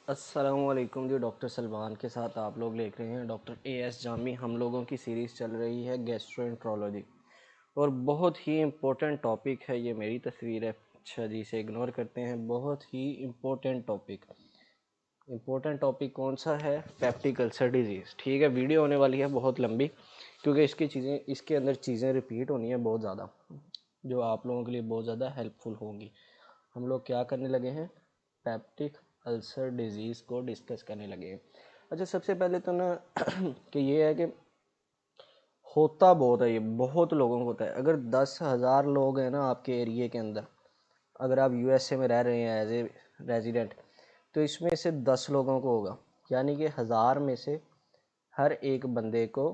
अस्सलामुअलैकुम जी। डॉक्टर सलमान के साथ आप लोग देख रहे हैं डॉक्टर एएस जामी। हम लोगों की सीरीज़ चल रही है गैस्ट्रोएंट्रोलॉजी और बहुत ही इम्पोर्टेंट टॉपिक है। ये मेरी तस्वीर है, अच्छा जी, इसे इग्नोर करते हैं। बहुत ही इम्पोर्टेंट टॉपिक कौन सा है? Peptic ulcer disease. ठीक है, वीडियो होने वाली है बहुत लंबी क्योंकि इसके अंदर चीज़ें रिपीट होनी है बहुत ज़्यादा, जो आप लोगों के लिए बहुत ज़्यादा हेल्पफुल होंगी। हम लोग क्या करने लगे हैं? पेप्टिक अल्सर डिजीज़ को डिस्कस करने लगे हैं। अच्छा, सबसे पहले तो ना कि ये है कि होता बहुत है, ये बहुत लोगों को होता है। अगर 10,000 लोग हैं ना आपके एरिए के अंदर, अगर आप यूएसए में रह रहे हैं एज ए रेजिडेंट, तो इसमें से 10 लोगों को होगा, यानी कि 1000 में से हर एक बंदे को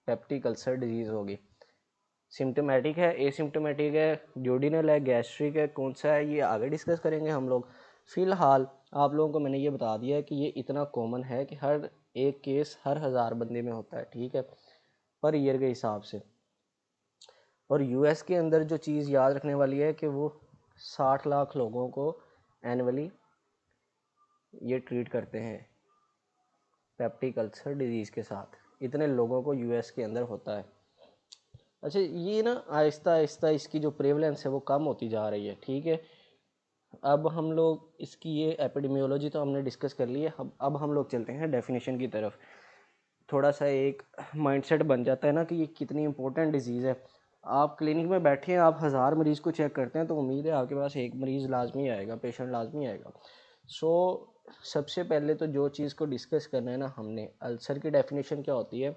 पेप्टिक अल्सर डिजीज़ होगी। सिम्टोमेटिक है, एसिम्टोमेटिक है, ड्यूडिनल है, गैस्ट्रिक है, कौन सा है ये आगे डिस्कस करेंगे हम लोग। फ़िलहाल आप लोगों को मैंने ये बता दिया है कि ये इतना कॉमन है कि हर एक केस हर 1000 बंदे में होता है, ठीक है, पर ईयर के हिसाब से। और यूएस के अंदर जो चीज़ याद रखने वाली है कि वो 60 लाख लोगों को एनुअली ये ट्रीट करते हैं पेप्टिक अल्सर डिजीज़ के साथ। इतने लोगों को यूएस के अंदर होता है। अच्छा, ये ना आहिस्ता आहिस्ता इसकी जो प्रेवलेंस है वो कम होती जा रही है, ठीक है। अब हम लोग इसकी ये एपिडेमियोलॉजी तो हमने डिस्कस कर ली है। अब हम लोग चलते हैं डेफिनेशन की तरफ। थोड़ा सा एक माइंडसेट बन जाता है ना कि ये कितनी इंपॉर्टेंट डिजीज़ है। आप क्लिनिक में बैठे हैं, आप 1000 मरीज़ को चेक करते हैं तो उम्मीद है आपके पास एक मरीज़ लाजमी आएगा, पेशेंट लाजमी आएगा। सबसे पहले तो जो चीज़ को डिस्कस करना है ना, हमने अल्सर की डेफिनेशन क्या होती है,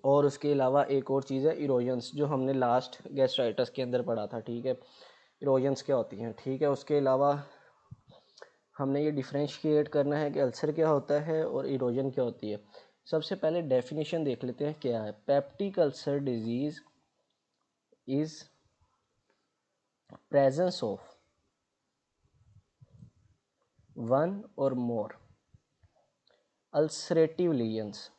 और उसके अलावा एक और चीज़ है इरोजन्स, जो हमने लास्ट गैस्ट्राइटिस के अंदर पढ़ा था, ठीक है। इरोजन्स क्या होती हैं, ठीक है। उसके अलावा हमने ये डिफ्रेंशिएट करना है कि अल्सर क्या होता है और इरोजन क्या होती है। सबसे पहले डेफिनेशन देख लेते हैं क्या है। Peptic ulcer disease is presence of one or more ulcerative lesions.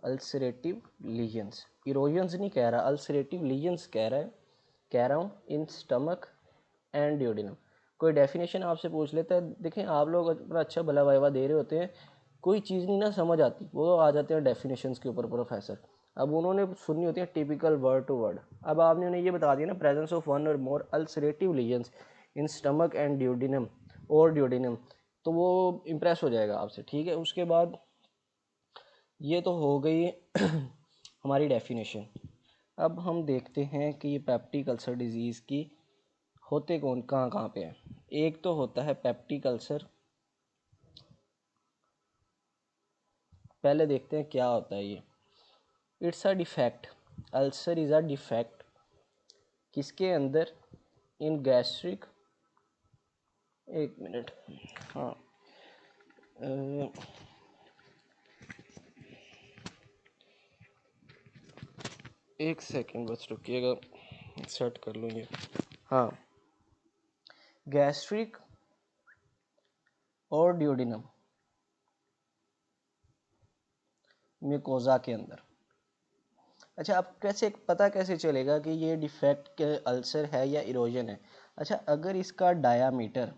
Ulcerative lesions, erosions नहीं कह रहा, अल्सरेटिव लीजन्स कह रहा हूँ इन स्टमक एंड ड्यूडिनम। कोई डेफिनेशन आपसे पूछ लेता है, देखें आप लोग अपना अच्छा भला वाइवा दे रहे होते हैं, कोई चीज़ नहीं ना समझ आती, वो आ जाते हैं डेफिनेशंस के ऊपर प्रोफेसर। अब उन्होंने सुननी होती है टिपिकल वर्ड टू वर्ड। अब आपने उन्हें ये बता दिया ना, presence of one or more ulcerative lesions in stomach and duodenum और ड्यूडिनम, तो वो इम्प्रेस हो जाएगा आपसे, ठीक है। उसके बाद ये तो हो गई हमारी डेफिनेशन। अब हम देखते हैं कि ये पेप्टिक अल्सर डिजीज़ की होते कौन कहाँ कहाँ पे हैं। एक तो होता है पेप्टिक अल्सर, पहले देखते हैं क्या होता है ये। It's a defect, ulcer is a defect किसके अंदर? इन गैस्ट्रिक, एक मिनट, हाँ, एक सेकंड बस रुकिएगा, सेट कर लूँ ये। हाँ, गैस्ट्रिक और ड्यूडिनम म्यूकोजा के अंदर। अच्छा, अब पता कैसे चलेगा कि ये डिफेक्ट के अल्सर है या इरोजन है? अच्छा, अगर इसका डायामीटर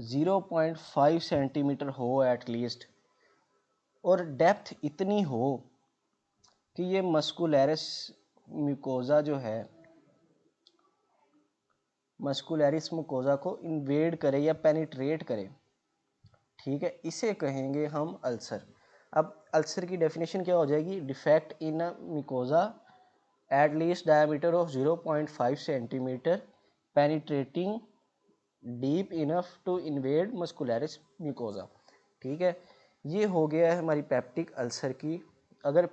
0.5 सेंटीमीटर हो एटलीस्ट, और डेप्थ इतनी हो कि ये मस्कुलैरिस म्यूकोजा जो है, मस्कुलैरिस म्यूकोजा को इन्वेड करे या पेनिट्रेट करे, ठीक है, इसे कहेंगे हम अल्सर। अब अल्सर की डेफिनेशन क्या हो जाएगी? Defect in a mucosa at least diameter of 0.5 centimetre penetrating deep enough to invade muscularis mucosa, ठीक है। ये हो गया है हमारी पेप्टिक अल्सर की। अगर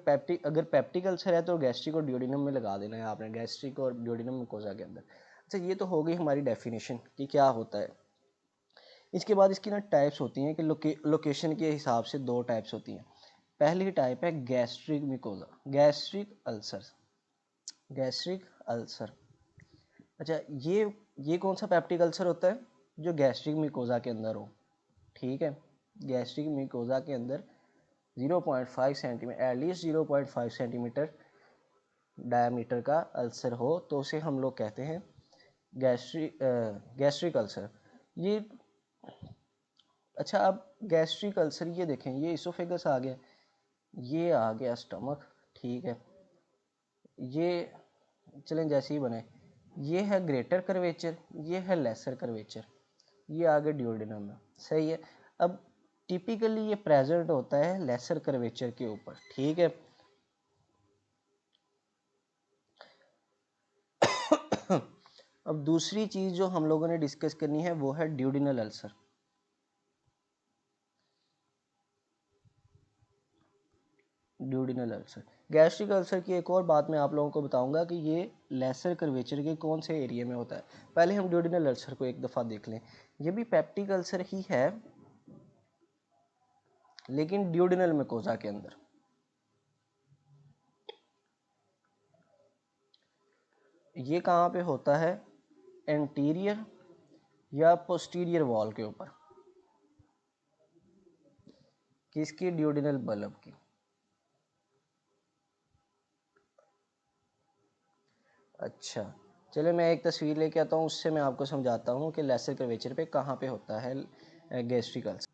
पेप्टिक अल्सर है तो गैस्ट्रिक और ड्यूडिनम में लगा देना है आपने, गैस्ट्रिक और ड्यूडिनम म्यूकोजा के अंदर। अच्छा, ये तो हो गई हमारी डेफिनेशन कि क्या होता है। इसके बाद इसकी ना टाइप्स होती हैं कि लोकेशन के हिसाब से दो टाइप्स होती हैं। पहली टाइप है गैस्ट्रिक म्यूकोजा, गैस्ट्रिक अल्सर। अच्छा, ये कौन सा पेप्टिक अल्सर होता है? जो गैस्ट्रिक म्यूकोजा के अंदर हो, ठीक है। गैस्ट्रिक म्यूकोजा के अंदर 0.5 सेंटीमीटर, एटलीस्ट 0.5 सेंटीमीटर डायमीटर का अल्सर हो तो उसे हम लोग कहते हैं गैस्ट्रिक अल्सर। ये अच्छा, अब गैस्ट्रिक अल्सर ये देखें, ये इसोफेगस आ गया, ये आ गया स्टमक, ठीक है, ये चलें जैसे ही बने, ये है ग्रेटर कर्वेचर, ये है लेसर कर्वेचर, ये आगे ड्यूoडेनम में, सही है। अब टिपिकली ये प्रेजेंट होता है लेसर कर्वेचर के ऊपर, ठीक है। अब दूसरी चीज़ जो हम लोगों ने डिस्कस करनी है वो है duodenal ulcer. Duodenal ulcer, gastric ulcer की एक और बात मैं आप लोगों को बताऊंगा कि ये लेसर कर्वेचर के कौन से एरिया में होता है। पहले हम ड्यूडिनल अल्सर को एक दफ़ा देख लें। ये भी पेप्टिक अल्सर ही है, लेकिन ड्यूडिनल म्यूकोजा के अंदर। ये कहाँ पे होता है? एंटीरियर या पोस्टीरियर वॉल के ऊपर, किसकी? ड्यूडिनल बल्ब की। अच्छा, चलो मैं एक तस्वीर लेके आता हूँ, उससे मैं आपको समझाता हूँ कि लेसर कर्वेचर पे कहाँ पे होता है गैस्ट्रिक अल्सर।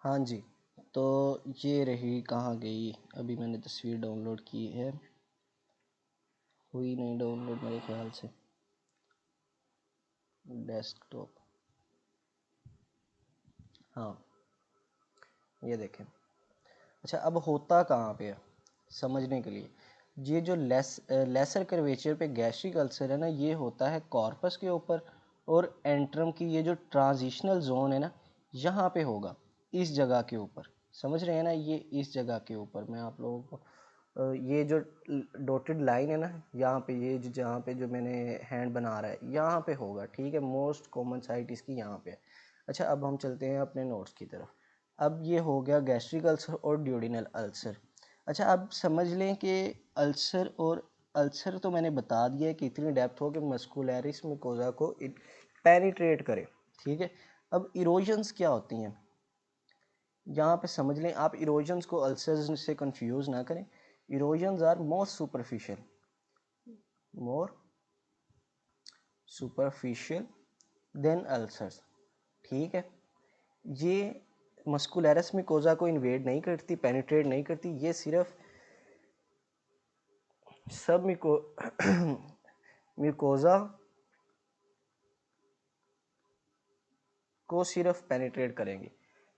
हाँ जी, तो ये रही, कहाँ गई? अभी मैंने तस्वीर डाउनलोड की है, हुई नहीं डाउनलोड मेरे ख्याल से, डेस्कटॉप, हाँ ये देखें। अच्छा, अब होता कहाँ पे है समझने के लिए, ये जो लेसर कर्वेचर पे गैस्ट्रिक अल्सर है ना, ये होता है कॉर्पस के ऊपर, और एंट्रम की ये जो ट्रांजिशनल जोन है ना, यहाँ पे होगा, इस जगह के ऊपर, समझ रहे हैं ना, ये इस जगह के ऊपर। मैं आप लोगों को ये जो डॉटेड लाइन है ना, यहाँ पे, ये जो जहाँ पे जो मैंने हैंड बना रहा है, यहाँ पे होगा, ठीक है। मोस्ट कॉमन साइट इसकी यहाँ पे है। अच्छा, अब हम चलते हैं अपने नोट्स की तरफ। अब ये हो गया गैस्ट्रिक अल्सर और ड्यूडिनल अल्सर। अच्छा, अब समझ लें कि अल्सर और अल्सर तो मैंने बता दिया है कि इतनी डेप्थ हो कि मस्कुलरिस म्यूकोजा को पेनिट्रेट करे, ठीक है। अब इरोजन्स क्या होती हैं यहाँ पे समझ लें आप, इरोजन्स को अल्सर्स से कंफ्यूज ना करें। Erosions are more superficial than ulcers, ठीक है। ये मस्कुलरस म्यूकोजा को इन्वेड नहीं करती, पेनिट्रेट नहीं करती, ये सिर्फ सब म्यूकोजा को सिर्फ पेनिट्रेट करेंगी,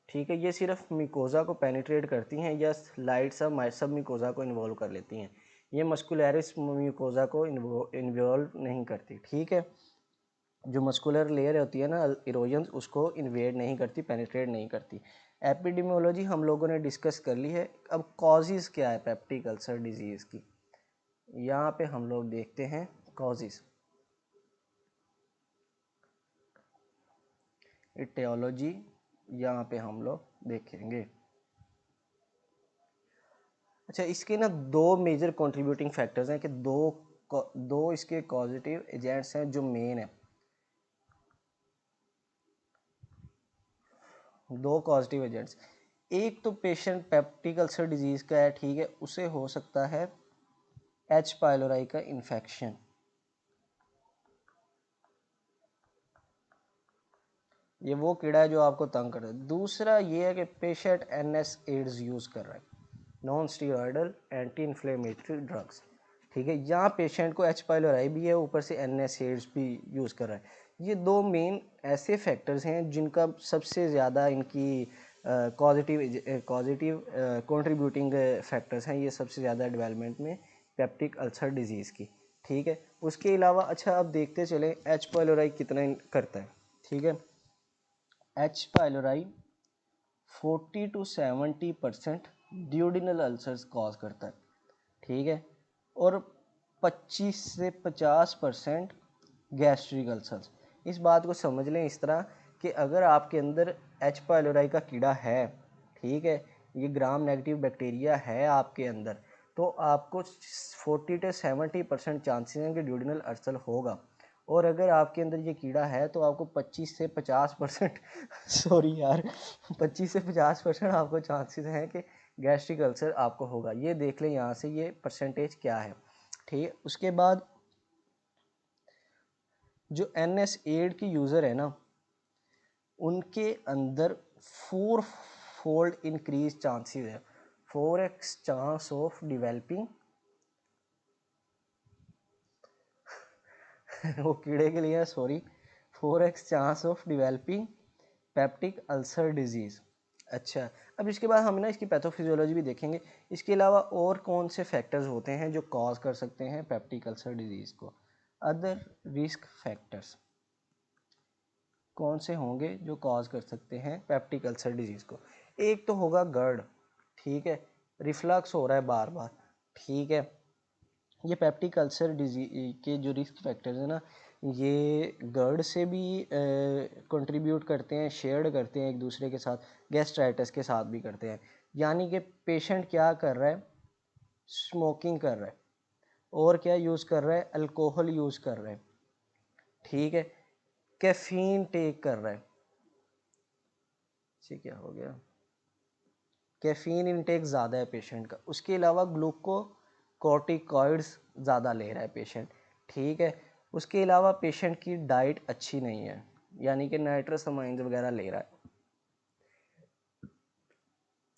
ठीक है। ये सिर्फ म्यूकोजा को पेनिट्रेट करती हैं या लाइट सब म्यूकोजा को इन्वॉल्व कर लेती हैं। ये मस्कुलरिस म्यूकोजा को इन्वॉल्व नहीं करती, ठीक है। जो मस्कुलर लेयर होती है ना इरोजन, उसको इन्वेड नहीं करती, पेनिट्रेट नहीं करती। एपिडेमियोलॉजी हम लोगों ने डिस्कस कर ली है। अब कॉजेज़ क्या है पेप्टिक अल्सर डिजीज़ की, यहाँ पे हम लोग देखते हैं कॉजेज़। इटियोलॉजी यहाँ पे हम लोग देखेंगे। अच्छा, इसके ना दो मेजर कंट्रीब्यूटिंग फैक्टर्स हैं कि दो इसके कॉजेटिव एजेंट्स हैं जो मेन है, दो पॉजिटिव एजेंट्स। एक तो पेशेंट पेप्टिक अल्सर डिजीज़ का है, ठीक है, उसे हो सकता है एच पाइलोराई का इन्फेक्शन, ये वो कीड़ा है जो आपको तंग कर रहा है। दूसरा ये है कि पेशेंट एनएस एड्स यूज़ कर रहा है, non steroidal anti inflammatory drugs, ठीक है। यहाँ पेशेंट को एच पाइलोराई भी है, ऊपर से एनएस एड्स भी यूज़ कर रहा है। ये दो मेन ऐसे फैक्टर्स हैं जिनका सबसे ज़्यादा इनकी पॉजिटिव कंट्रीब्यूटिंग फैक्टर्स हैं, ये सबसे ज़्यादा डेवलपमेंट में पेप्टिक अल्सर डिजीज़ की, ठीक है। उसके अलावा अच्छा, अब देखते चलें एच पाइलोराई कितना करता है, ठीक है। H pylori 40 to 70% duodenal ulcers cause करता है, ठीक है, और 25 से 50% गैस्ट्रिक अल्सर्स। इस बात को समझ लें इस तरह कि अगर आपके अंदर एच पाइलोराई का कीड़ा है, ठीक है, ये ग्राम नेगेटिव बैक्टीरिया है आपके अंदर, तो आपको 40 से 70% चांसेस हैं कि ड्यूडिनल अल्सर होगा। और अगर आपके अंदर ये कीड़ा है तो आपको 25 से 50% सॉरी यार 25 से 50% आपको चांसेस हैं कि गैस्ट्रिक अल्सर आपको होगा। ये देख लें यहाँ से ये परसेंटेज क्या है, ठीक है। उसके बाद जो एन एस एड की यूज़र है ना, उनके अंदर 4 फोल्ड इंक्रीज चांसेस है, 4x चांस ऑफ डिवेलपिंग वो कीड़े के लिए है, sorry, 4x chance of developing peptic ulcer disease. अच्छा, अब इसके बाद हम ना इसकी पैथोफिजियोलॉजी भी देखेंगे। इसके अलावा और कौन से फैक्टर्स होते हैं जो कॉज कर सकते हैं पेप्टिक अल्सर डिजीज़ को। अदर रिस्क फैक्टर्स कौन से होंगे जो कॉज कर सकते हैं पेप्टिक अल्सर डिजीज़ को। एक तो होगा गर्ड, ठीक है, रिफ्लक्स हो रहा है बार बार, ठीक है। ये पेप्टिक अल्सर डिजीज के जो रिस्क फैक्टर्स हैं ना, ये गर्ड से भी कंट्रीब्यूट करते हैं, शेयर्ड करते हैं एक दूसरे के साथ, गैस्ट्राइटिस के साथ भी करते हैं। यानी कि पेशेंट क्या कर रहा है, स्मोकिंग कर रहा है, और क्या यूज़ कर रहा है, अल्कोहल यूज़ कर रहा है, ठीक है, कैफीन टेक कर रहा है, इसे क्या हो गया, कैफीन इनटेक ज़्यादा है पेशेंट का। उसके अलावा ग्लूकोकॉर्टिकॉइड्स ज़्यादा ले रहा है पेशेंट, ठीक है। उसके अलावा पेशेंट की डाइट अच्छी नहीं है, यानी कि नाइट्रस अमाइंस वगैरह ले रहा है।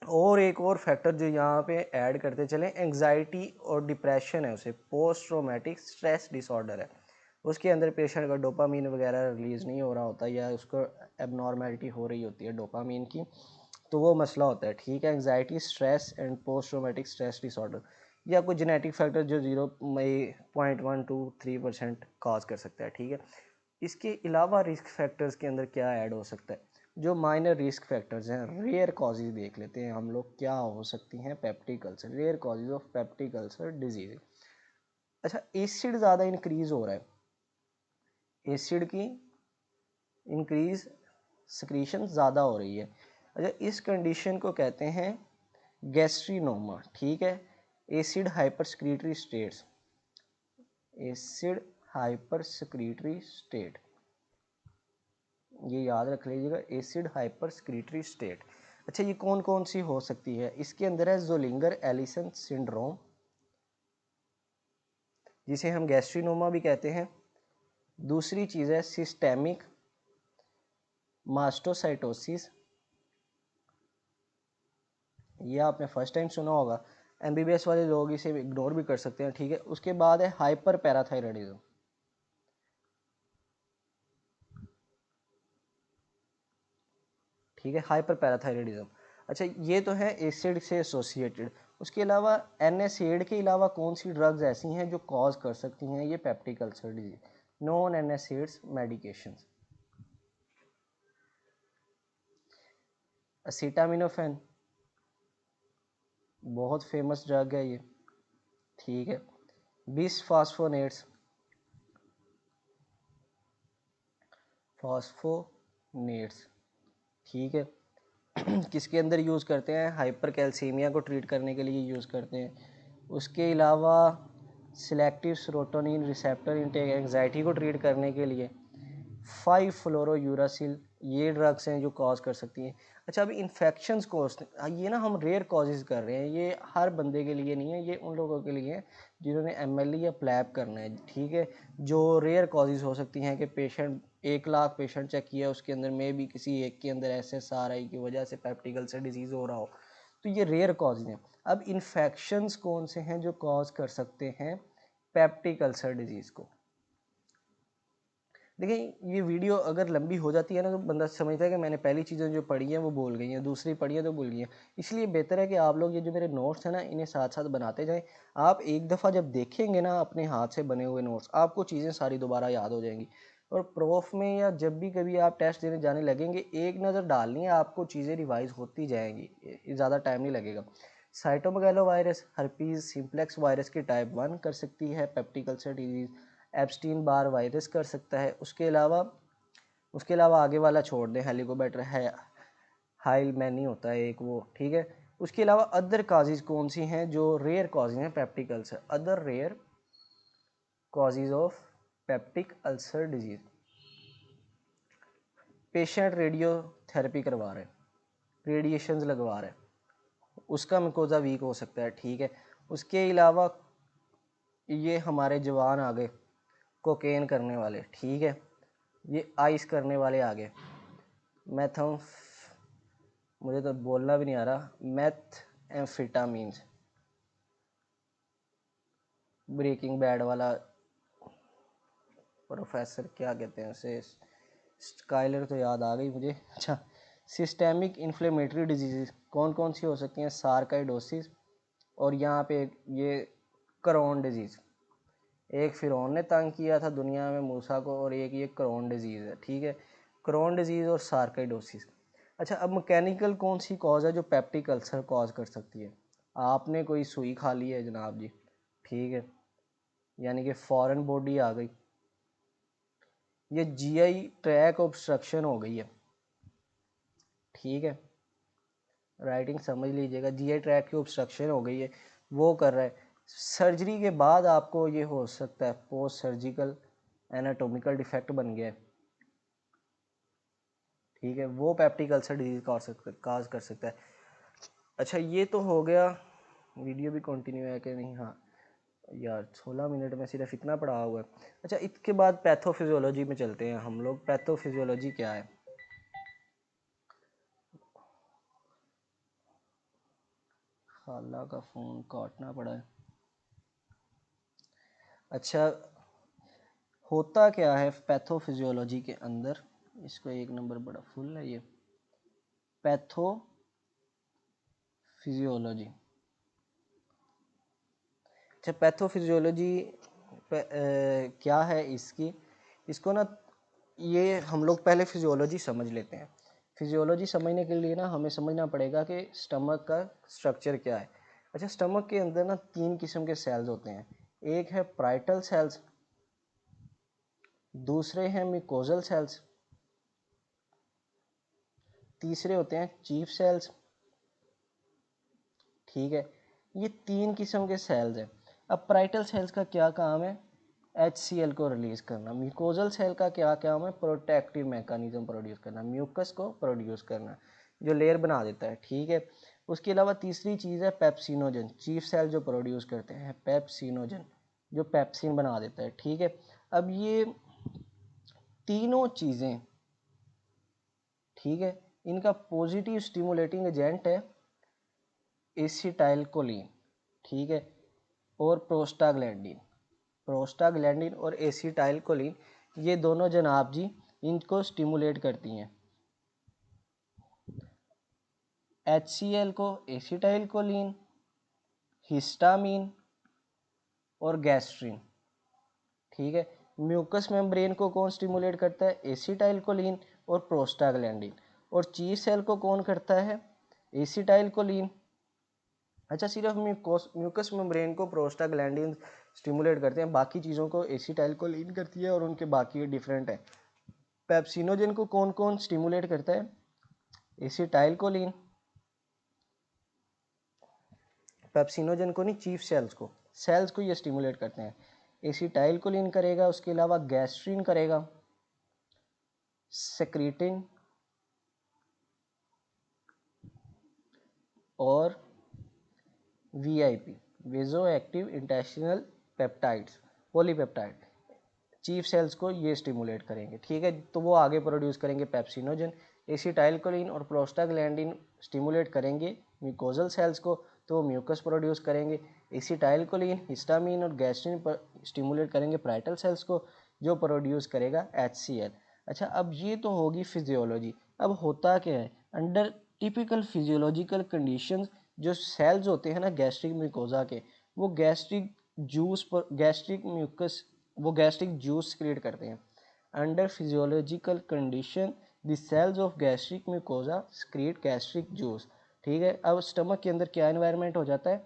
और एक और फैक्टर जो यहाँ पे ऐड करते चलें, एंग्जाइटी और डिप्रेशन है, उसे पोस्ट ट्रॉमेटिक स्ट्रेस डिसऑर्डर है। उसके अंदर पेशेंट का डोपामीन वगैरह रिलीज़ नहीं हो रहा होता, या उसको एबनॉर्मेलिटी हो रही होती है डोपामीन की, तो वो मसला होता है, ठीक है। Anxiety, stress and post traumatic stress disorder, या कोई जेनेटिक फैक्टर जो 0.123% काज कर सकता है, ठीक है। इसके अलावा रिस्क फैक्टर्स के अंदर क्या ऐड हो सकता है, जो माइनर रिस्क फैक्टर्स हैं, रेयर कॉजेज देख लेते हैं हम लोग क्या हो सकती हैं peptic ulcer, rare causes of peptic ulcer disease. अच्छा, एसिड ज़्यादा इंक्रीज हो रहा है, एसिड की इंक्रीज सिक्रीशन ज़्यादा हो रही है। अच्छा, इस कंडीशन को कहते हैं गैस्ट्रिनोमा, ठीक है। Acid hyper secretory states, acid hyper secretory state, ये याद रख लीजिएगा, एसिड हाइपर सिक्रीटरी स्टेट। अच्छा, ये कौन कौन सी हो सकती है, इसके अंदर है ज़ोलिंगर एलिसन सिंड्रोम, जिसे हम गैस्ट्रिनोमा भी कहते हैं। दूसरी चीज़ है सिस्टेमिक मास्टोसाइटोसिस, ये आपने फर्स्ट टाइम सुना होगा, एमबीबीएस वाले लोग इसे इग्नोर भी कर सकते हैं, ठीक है। उसके बाद है हाइपर पैराथायराइडिज्म, ठीक है, हाइपर पैराथायराइडिज्म। अच्छा, ये तो है एसिड से एसोसिएटेड। उसके अलावा एनएसएड के अलावा कौन सी ड्रग्स ऐसी हैं जो कॉज कर सकती हैं ये peptic ulcer disease, non NSAIDs medications. Acetaminophen बहुत फेमस ड्रग है ये, ठीक है। बिसफॉस्फोनेट्स, फॉस्फोनेट्स, ठीक है। किसके अंदर यूज़ करते हैं, हाइपर कैल्सीमिया को ट्रीट करने के लिए यूज़ करते हैं। उसके अलावा selective serotonin receptor intake, anxiety को ट्रीट करने के लिए 5-फ्लोरोयूरासिल, ये ड्रग्स हैं जो कॉज कर सकती हैं। अच्छा, अभी इन्फेक्शंस को, ये ना हम रेयर कॉजेज़ कर रहे हैं, ये हर बंदे के लिए नहीं है, ये उन लोगों के लिए है जिन्होंने एमएलई या प्लैब करना है, ठीक है। जो रेयर कॉजेज़ हो सकती हैं कि पेशेंट 1 लाख पेशेंट चेक किया, उसके अंदर में भी किसी एक के अंदर SSRI की वजह से पेप्टिक अल्सर डिजीज़ हो रहा हो, तो ये रेयर कॉजेज़ हैं। अब इन्फेक्शंस कौन से हैं जो कॉज कर सकते हैं पेप्टिक अल्सर डिजीज़ को। देखिए, ये वीडियो अगर लंबी हो जाती है ना, तो बंदा समझता है कि मैंने पहली चीज़ें जो पढ़ी हैं वो भूल गई हैं, दूसरी पढ़ी है तो भूल गई हैं। इसलिए बेहतर है कि आप लोग ये जो मेरे नोट्स हैं ना, इन्हें साथ साथ बनाते जाएं। आप एक दफ़ा जब देखेंगे ना अपने हाथ से बने हुए नोट्स, आपको चीज़ें सारी दोबारा याद हो जाएंगी। और प्रोफ में या जब भी कभी आप टेस्ट देने जाने लगेंगे, एक नज़र डालनी है, आपको चीज़ें रिवाइज होती जाएंगी, ज़्यादा टाइम नहीं लगेगा। Cytomegalo virus herpes simplex virus की टाइप 1 कर सकती है peptic ulcer disease, Epstein Barr virus कर सकता है। उसके अलावा आगे वाला छोड़ दें, हेलिकोबैक्टर है, हाइलमैनी होता है एक वो, ठीक है। उसके अलावा अदर काजेज कौन सी हैं जो रेयर कॉजेज हैं peptic ulcer, other rare causes of peptic ulcer disease. Patient radiotherapy करवा रहे हैं, रेडिएशंस लगवा रहे हैं, उसका मुकोजा वीक हो सकता है, ठीक है। उसके अलावा ये हमारे जवान आ गए कोकेन करने वाले, ठीक है, ये आइस करने वाले आ गए, मैथम मुझे तो बोलना भी नहीं आ रहा, मैथएम्फेटामीन्स, ब्रेकिंग बैड वाला प्रोफेसर क्या कहते हैं उसे, स्काइलर तो याद आ गई मुझे। अच्छा, सिस्टेमिक इन्फ्लेमेटरी डिजीज़ कौन कौन सी हो सकती हैं? सार्काइडोसिस, और यहाँ पे ये क्रोन डिजीज़, एक फिरौन ने तंग किया था दुनिया में मूसा को, और एक ये क्रोन डिजीज़ है, ठीक है। क्रोन डिजीज़ और सार्काइडोसिस। अच्छा, अब मैकेनिकल कौन सी कॉज है जो पेप्टिक अल्सर कॉज कर सकती है? आपने कोई सुई खा ली है जनाब जी, ठीक है, यानी कि फॉरेन बॉडी आ गई, ये जीआई ट्रैक ऑब्स्ट्रक्शन हो गई है, ठीक है, राइटिंग समझ लीजिएगा, जीआई ट्रैक की ऑब्स्ट्रक्शन हो गई है, वो कर रहा है। सर्जरी के बाद आपको ये हो सकता है पोस्ट सर्जिकल एनाटोमिकल डिफेक्ट बन गया है, ठीक है, वो पेप्टिक अल्सर डिजीज काज कर सकता है। अच्छा, ये तो हो गया, वीडियो भी कंटिन्यू है कि नहीं? हाँ यार, 16 मिनट में सिर्फ इतना पढ़ा हुआ है। अच्छा, इसके बाद पैथोफिजियोलॉजी में चलते हैं हम लोग। पैथोफिजियोलॉजी क्या है? खाला का फ़ोन काटना पड़ा है। अच्छा, होता क्या है पैथोफिजियोलॉजी के अंदर? इसको एक नंबर बड़ा फुल है ये, पैथोफिजियोलॉजी। अच्छा, पैथोफिजियोलॉजी क्या है इसकी, इसको ना, ये हम लोग पहले फिजियोलॉजी समझ लेते हैं। फिजियोलॉजी समझने के लिए ना हमें समझना पड़ेगा कि स्टमक का स्ट्रक्चर क्या है। अच्छा, स्टमक के अंदर ना 3 किस्म के सेल्स होते हैं। एक है पाइटल सेल्स, दूसरे हैं म्यूकोजल सेल्स, तीसरे होते हैं चीफ सेल्स, ठीक है। ये 3 किस्म के सेल्स हैं। अब पाइटल सेल्स का क्या काम है? HCl को रिलीज करना। म्यूकोजल सेल का क्या काम है? प्रोटेक्टिव मैकेनिज्म प्रोड्यूस करना, म्यूकस को प्रोड्यूस करना, जो लेयर बना देता है, ठीक है। उसके अलावा तीसरी चीज़ है पेप्सिनोजन, चीफ सेल जो प्रोड्यूस करते हैं पेप्सिनोजन, जो पेप्सिन बना देता है, ठीक है। अब ये तीनों चीज़ें, ठीक है, इनका पॉजिटिव स्टिमुलेटिंग एजेंट है एसिटाइलकोलिन, ठीक है, और प्रोस्टाग्लैंडिन। प्रोस्टाग्लैंडिन और एसिटाइलकोलिन, ये दोनों जनाब जी इनको स्टिमुलेट करती हैं। HCl को एसिटाइलकोलिन, हिस्टामिन और गैस्ट्रिन, ठीक है। म्यूकस मेम्ब्रेन को कौन स्टिमुलेट करता है? एसिटाइलकोलिन और प्रोस्टाग्लैंडिन। और चीफ सेल को कौन करता है? एसिटाइलकोलिन। अच्छा, सिर्फ म्यूकस मेम्ब्रेन को प्रोस्टाग्लैंडिन स्टिमुलेट करते हैं, बाकी चीज़ों को एसिटाइलकोलिन करती है, और उनके बाकी डिफरेंट है। पेप्सिनोजन को कौन कौन स्टिमुलेट करता है? एसिटाइलकोलिन। पेप्सिनोजन को नहीं, चीफ सेल्स को ये स्टिमुलेट करते हैं। एसिटाइलकोलिन करेगा, उसके अलावा गैस्ट्रिन करेगा, सेक्रेटिन और VIP, vaso active intestinal peptides, polypeptide, chief cells को ये स्टिमुलेट करेंगे, ठीक है। तो वो आगे प्रोड्यूस करेंगे पेप्सिनोजन। एसिटाइलकोलिन और प्रोस्टाग्लैंडिन स्टिमुलेट करेंगे म्यूकोजल सेल्स को, तो वो म्यूकस प्रोड्यूस करेंगे। एसिटाइलकोलिन, हिस्टामिन और गैस्ट्रिन पर स्टिमुलेट करेंगे पाइटल सेल्स को, जो प्रोड्यूस करेगा HCl। अच्छा, अब ये तो होगी फिजियोलॉजी। अब होता क्या है अंडर टिपिकल फिजियोलॉजिकल कंडीशंस? जो सेल्स होते हैं ना गैस्ट्रिक म्यूकोजा के, वो गैस्ट्रिक जूस पर, गैस्ट्रिक म्यूकस, वो गैस्ट्रिक जूस क्रिएट करते हैं। Under physiological condition the cells of gastric mucosa create gastric juice, ठीक है। अब स्टमक के अंदर क्या एनवायरनमेंट हो जाता है?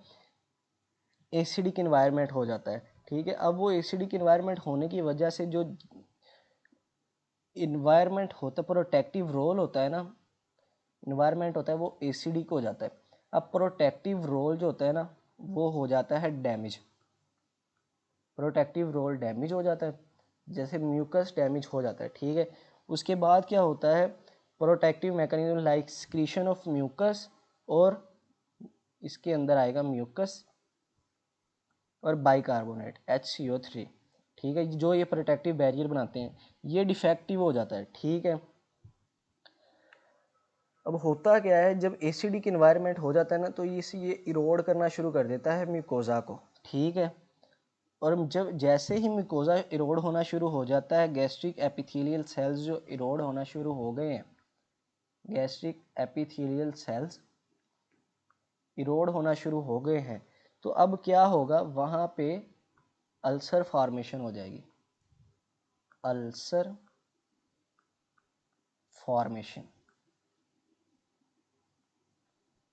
एसिडिक इन्वायरमेंट हो जाता है, ठीक है। अब वो एसिडिक इन्वायरमेंट होने की वजह से जो इन्वायरमेंट होता है, प्रोटेक्टिव रोल होता है ना, इन्वायरमेंट होता है, वो एसिडिक हो जाता है। अब प्रोटेक्टिव रोल जो होता है ना, वो हो जाता है डैमेज, प्रोटेक्टिव रोल डैमेज हो जाता है, जैसे म्यूकस डैमेज हो जाता है, ठीक है। उसके बाद क्या होता है? Protective mechanism like secretion of mucus, और इसके अंदर आएगा म्यूकस और बाइकार्बोनेट HCO3, ठीक है, जो ये प्रोटेक्टिव बैरियर बनाते हैं, ये डिफेक्टिव हो जाता है, ठीक है। अब होता क्या है, जब एसिडिक इन्वायरमेंट हो जाता है ना, तो ये इरोड करना शुरू कर देता है म्यूकोजा को, ठीक है। और जब जैसे ही म्यूकोजा इरोड होना शुरू हो जाता है, गैस्ट्रिक एपिथेलियल सेल्स जो इरोड होना शुरू हो गए हैं, गैस्ट्रिक एपिथेलियल सेल्स इरोड होना शुरू हो गए हैं, तो अब क्या होगा, वहाँ पे अल्सर फॉर्मेशन हो जाएगी, अल्सर फॉर्मेशन,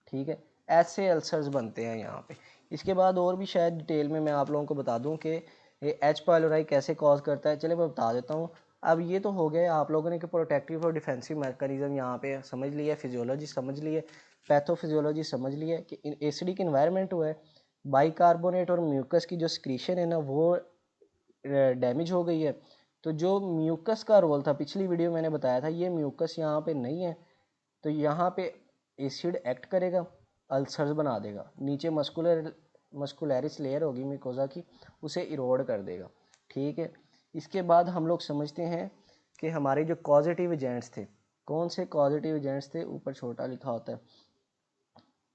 ठीक है। ऐसे अल्सर्स बनते हैं यहाँ पे। इसके बाद और भी शायद डिटेल में मैं आप लोगों को बता दूं कि एच पाइलोराई कैसे कॉज करता है। चलिए मैं बता देता हूँ। अब ये तो हो गया आप लोगों ने कि प्रोटेक्टिव और डिफेंसिव मैकेनिज्म यहाँ पे समझ लिया, फिजियोलॉजी समझ लिए, पैथोफिजियोलॉजी समझ लिया कि एसिडिक इन्वायरमेंट हुआ है, बाइकार्बोनेट और म्यूकस की जो स्क्रीशन है ना वो डैमेज हो गई है। तो जो म्यूकस का रोल था, पिछली वीडियो मैंने बताया था, ये म्यूकस यहाँ पे नहीं है, तो यहाँ पे एसिड एक्ट करेगा, अल्सर्स बना देगा, नीचे मस्कुलरिस लेयर होगी म्यूकोजा की, उसे इरोड कर देगा, ठीक है। इसके बाद हम लोग समझते हैं कि हमारे जो कॉजेटिव एजेंट्स थे, कौन से कॉजेटिव एजेंट्स थे, ऊपर छोटा लिखा होता है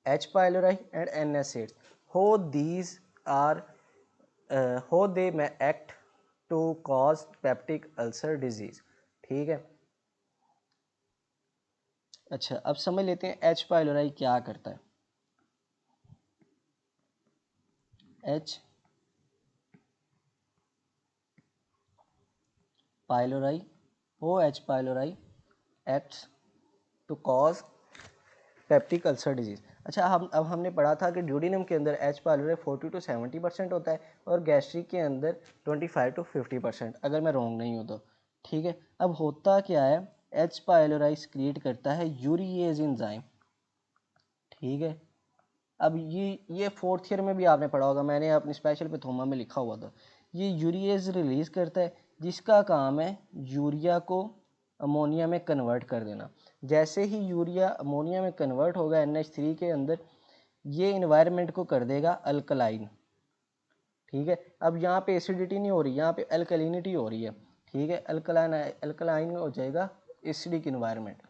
H. pylori and NSAIDs, how these are how they may act to cause peptic ulcer disease, ठीक है। अच्छा, अब समझ लेते हैं H. pylori क्या करता है। H. pylori, OH. pylori acts to cause peptic ulcer disease. अच्छा, अब हमने पढ़ा था कि ड्यूडिनम के अंदर H. pylori 40 to 70% होता है और गैस्ट्रिक के अंदर 25 to 50%, अगर मैं रॉन्ग नहीं हूँ तो, ठीक है। अब होता क्या है, H. pylori क्रिएट करता है यूरिएज एंजाइम, ठीक है। अब ये फोर्थ ईयर में भी आपने पढ़ा होगा, मैंने अपनी स्पेशल पैथोमा में लिखा हुआ था। ये यूरिएज रिलीज करता है जिसका काम है यूरिया को अमोनिया में कन्वर्ट कर देना। जैसे ही यूरिया अमोनिया में कन्वर्ट होगा NH3 के अंदर, ये इन्वायरमेंट को कर देगा अल्कलाइन, ठीक है। अब यहाँ पे एसिडिटी नहीं हो रही, यहाँ पे अल्कलिनिटी हो रही है, ठीक है। अल्कलाइन हो जाएगा एसिडिक इन्वायरमेंट।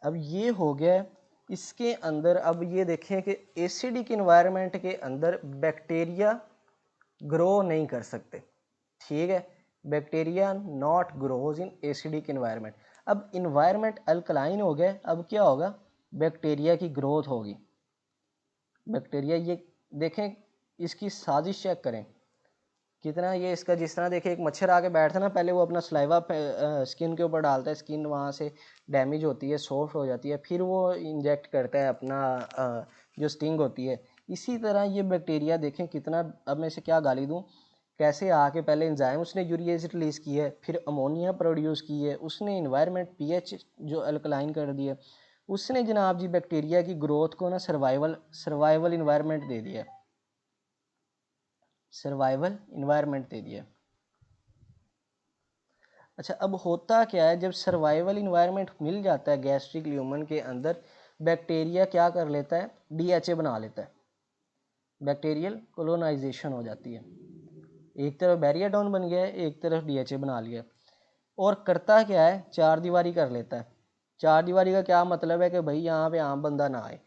अब ये हो गया इसके अंदर। अब ये देखें कि एसिडिक इन्वायरमेंट के अंदर बैक्टीरिया ग्रो नहीं कर सकते, ठीक है। Bacteria not grows in acidic environment. अब इन्वायरमेंट अल्कलाइन हो गया, अब क्या होगा, बैक्टीरिया की ग्रोथ होगी। बैक्टीरिया, ये देखें इसकी साजिश चेक करें कितना, ये इसका जिस तरह देखिए एक मच्छर आके बैठता है ना, पहले वो अपना सलाइवा स्किन के ऊपर डालता है, स्किन वहाँ से डैमेज होती है, सॉफ्ट हो जाती है, फिर वो इंजेक्ट करता है अपना जो स्टिंग होती है। इसी तरह ये बैक्टीरिया देखें कितना, अब मैं इसे क्या गाली दूँ, कैसे आके पहले एंजाइम उसने यूरिएज रिलीज़ की है, फिर अमोनिया प्रोड्यूस की है, उसने इन्वायरमेंट पीएच जो अल्कलाइन कर दिया, उसने जनाब जी बैक्टीरिया की ग्रोथ को ना सर्वाइवल इन्वायरमेंट दे दिया, सर्वाइवल इन्वायरमेंट दे दिया। अच्छा, अब होता क्या है, जब सर्वाइवल इन्वायरमेंट मिल जाता है गैस्ट्रिक ल्यूमन के अंदर, बैक्टीरिया क्या कर लेता है, DHA बना लेता है, बैक्टीरियल कोलोनाइजेशन हो जाती है। एक तरफ बैरियाडोन बन गया है, एक तरफ DHA बना लिया, और करता क्या है, चार दीवारी कर लेता है। चार दीवारी का क्या मतलब है कि भाई यहाँ पे आम बंदा ना आए,